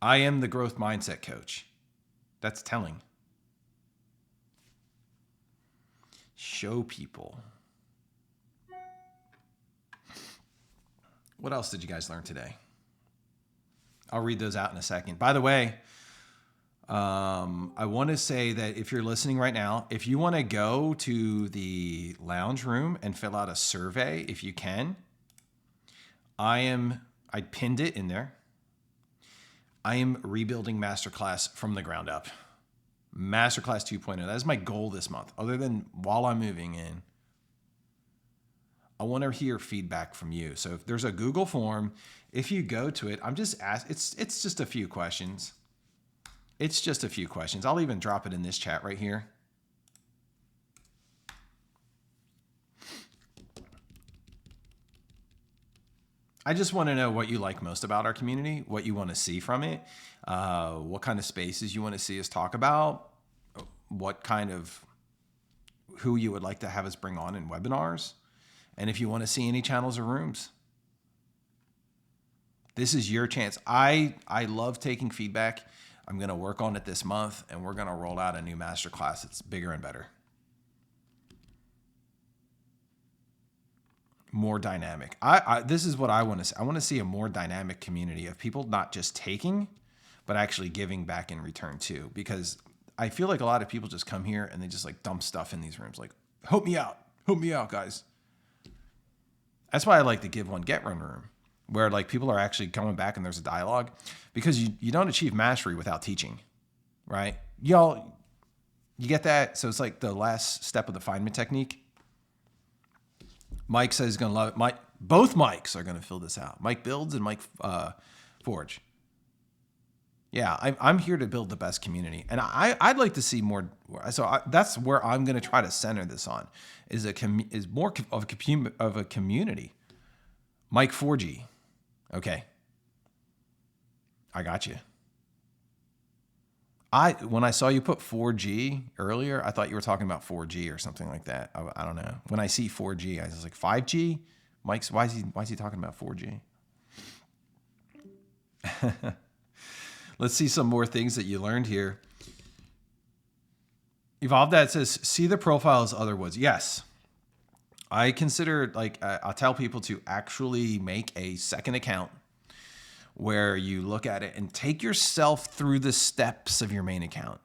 I am the growth mindset coach. That's telling. Show people. What else did you guys learn today? I'll read those out in a second. By the way, I want to say that if you're listening right now, if you want to go to the lounge room and fill out a survey, if you can, I pinned it in there. I am rebuilding Masterclass from the ground up. Masterclass 2.0. That is my goal this month. Other than while I'm moving in, I want to hear feedback from you. So if there's a Google form, if you go to it, I'm just asking, it's just a few questions. It's just a few questions. I'll even drop it in this chat right here. I just want to know what you like most about our community, what you want to see from it, what kind of spaces you want to see us talk about, who you would like to have us bring on in webinars, and if you want to see any channels or rooms. This is your chance. I love taking feedback. I'm going to work on it this month, and we're going to roll out a new masterclass that's bigger and better. More dynamic. This is what I want to see. I want to see a more dynamic community of people not just taking, but actually giving back in return too. Because I feel like a lot of people just come here and they just like dump stuff in these rooms. Like, help me out, guys. That's why I like the give one, get one room, where like people are actually coming back and there's a dialogue, because you don't achieve mastery without teaching, right? Y'all, you get that? So it's like the last step of the Feynman technique. Mike says he's going to love it. Both Mikes are going to fill this out. Mike Builds and Mike Forge. Yeah, I'm here to build the best community. And I'd like to see more. So that's where I'm going to try to center this on, is more of a community. Mike 4G. Okay. I got you. When I saw you put 4G earlier, I thought you were talking about 4G or something like that. I don't know. When I see 4G, I was like, 5G? Mike's, why is he talking about 4G? Let's see some more things that you learned here. Evolve That says, see the profile as other woods. Yes. I consider, I'll tell people to actually make a second account where you look at it and take yourself through the steps of your main account.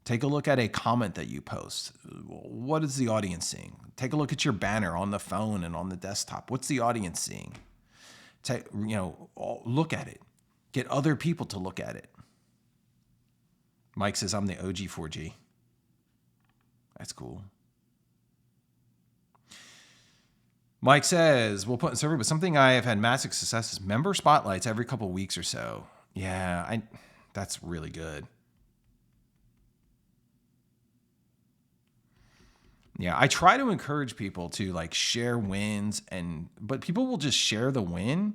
Take a look at a comment that you post. What is the audience seeing? Take a look at your banner on the phone and on the desktop. What's the audience seeing? Look at it. Get other people to look at it. Mike says, I'm the OG 4G. That's cool. Mike says, we'll put in server, but something I have had massive success is member spotlights every couple weeks or so. Yeah, that's really good. Yeah, I try to encourage people to share wins, but people will just share the win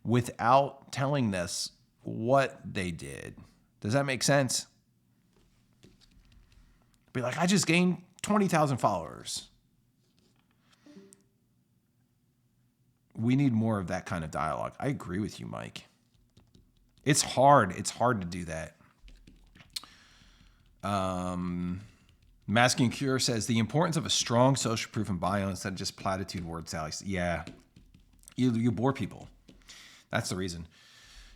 without telling us what they did. Does that make sense? Be like, I just gained 20,000 followers. We need more of that kind of dialogue. I agree with you, Mike. It's hard. It's hard to do that. Masking Cure says the importance of a strong social proof and bio instead of just platitude word sallies. Yeah, you bore people. That's the reason.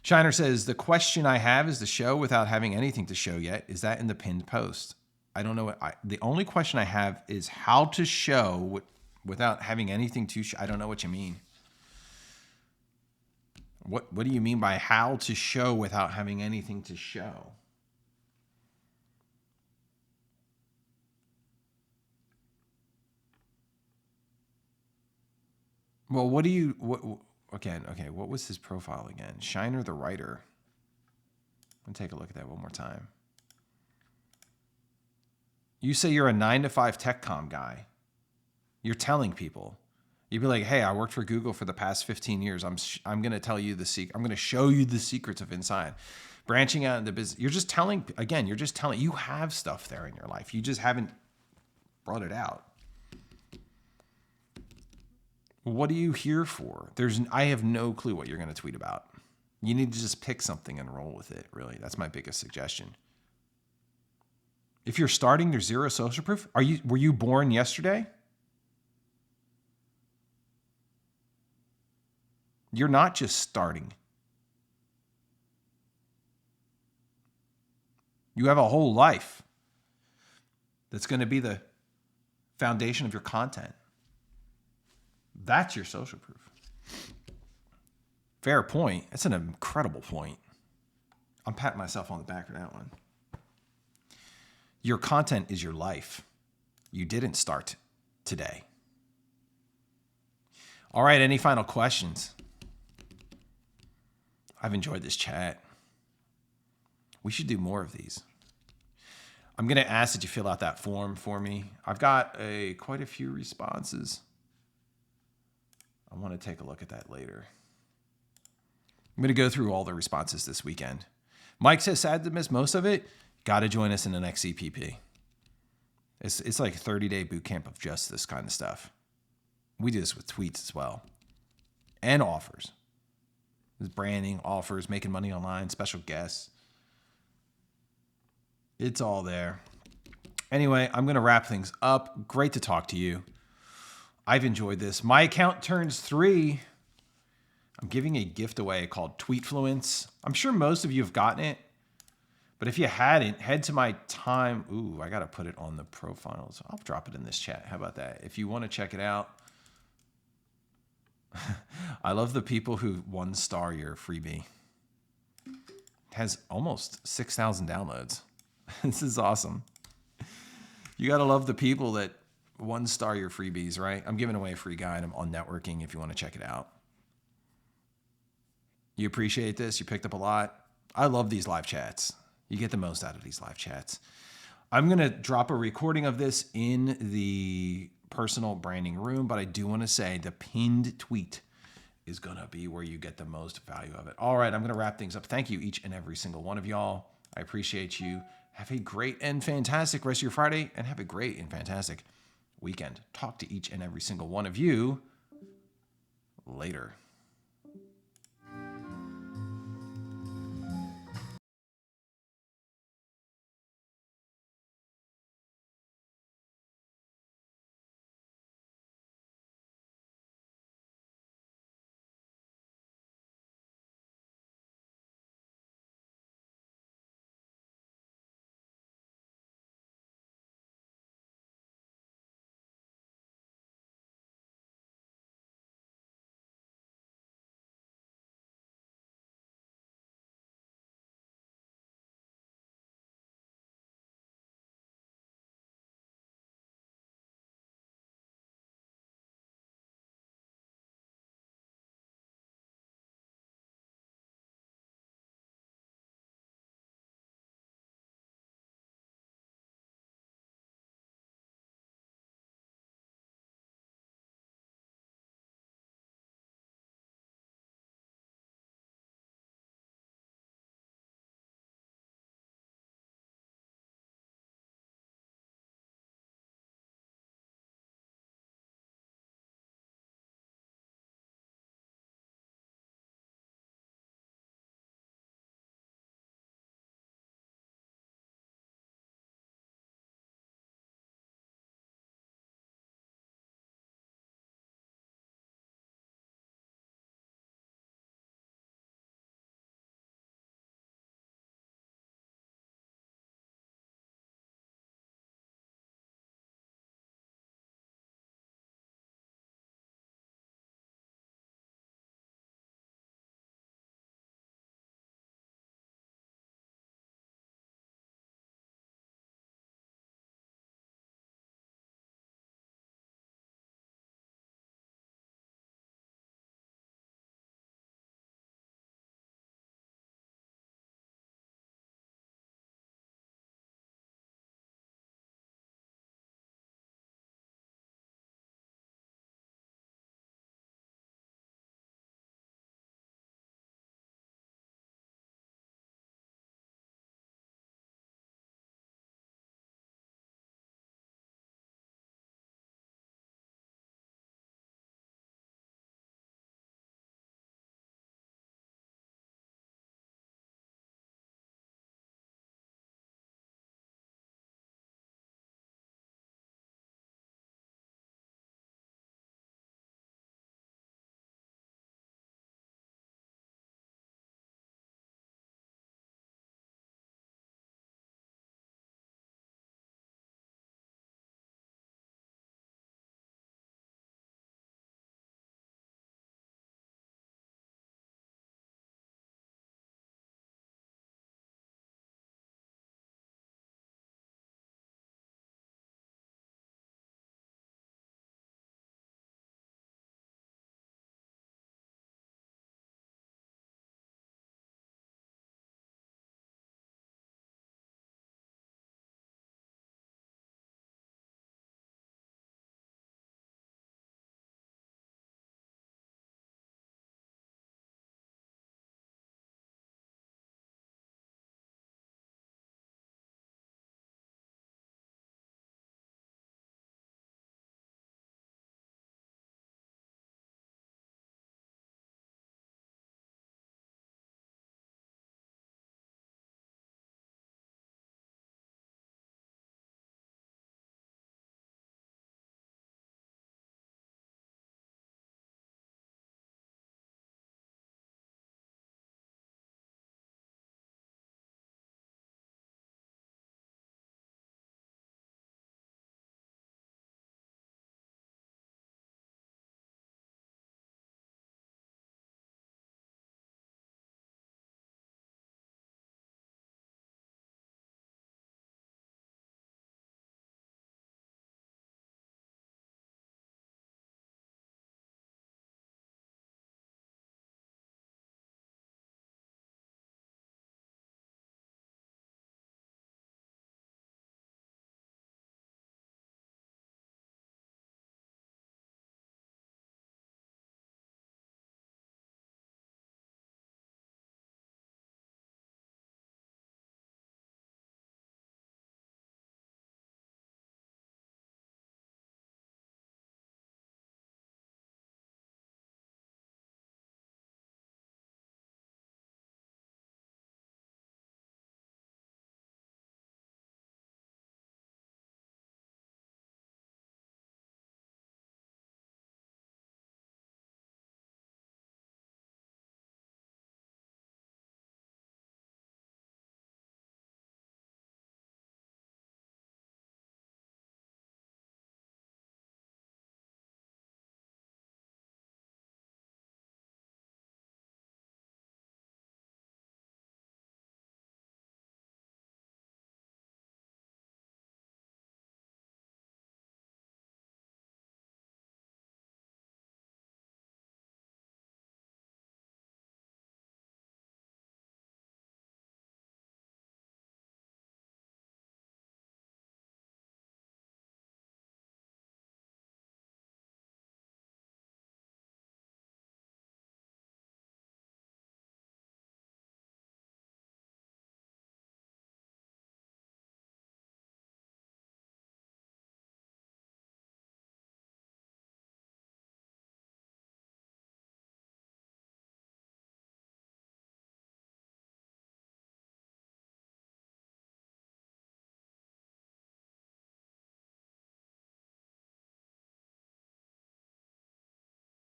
Shiner says the question I have is the show without having anything to show yet. Is that in the pinned post? I don't know. The only question I have is how to show Without having anything to show. I don't know what you mean. What do you mean by how to show without having anything to show? Well, what do you okay, what was his profile again? Shiner the writer. Let me take a look at that one more time. You say you're a 9-to-5 tech comm guy. You're telling people. You'd be like, "Hey, I worked for Google for the past 15 years. I'm going to tell you the secret. I'm going to show you the secrets of inside." Branching out into business. You're just telling, again, you have stuff there in your life. You just haven't brought it out. What are you here for? I have no clue what you're going to tweet about. You need to just pick something and roll with it, really. That's my biggest suggestion. If you're starting, there's zero social proof. Were you born yesterday? You're not just starting. You have a whole life that's going to be the foundation of your content. That's your social proof. Fair point. That's an incredible point. I'm patting myself on the back for that one. Your content is your life. You didn't start today. All right, any final questions? I've enjoyed this chat. We should do more of these. I'm going to ask that you fill out that form for me. I've got quite a few responses. I want to take a look at that later. I'm going to go through all the responses this weekend. Mike says, sad to miss most of it. Got to join us in the next CPP. It's like a 30-day boot camp of just this kind of stuff. We do this with tweets as well. And offers. There's branding, offers, making money online, special guests. It's all there. Anyway, I'm going to wrap things up. Great to talk to you. I've enjoyed this. My account turns 3. I'm giving a gift away called Tweetfluence. I'm sure most of you have gotten it. But if you hadn't, head to my time. Ooh, I got to put it on the profiles. I'll drop it in this chat. How about that? If you want to check it out. I love the people who 1-star your freebie. It has almost 6,000 downloads. This is awesome. You got to love the people that 1-star your freebies, right? I'm giving away a free guide on networking if you want to check it out. You appreciate this? You picked up a lot? I love these live chats. You get the most out of these live chats. I'm going to drop a recording of this in the personal branding room, but I do want to say the pinned tweet is going to be where you get the most value of it. All right, I'm going to wrap things up. Thank you, each and every single one of y'all. I appreciate you. Have a great and fantastic rest of your Friday, and have a great and fantastic weekend. Talk to each and every single one of you later.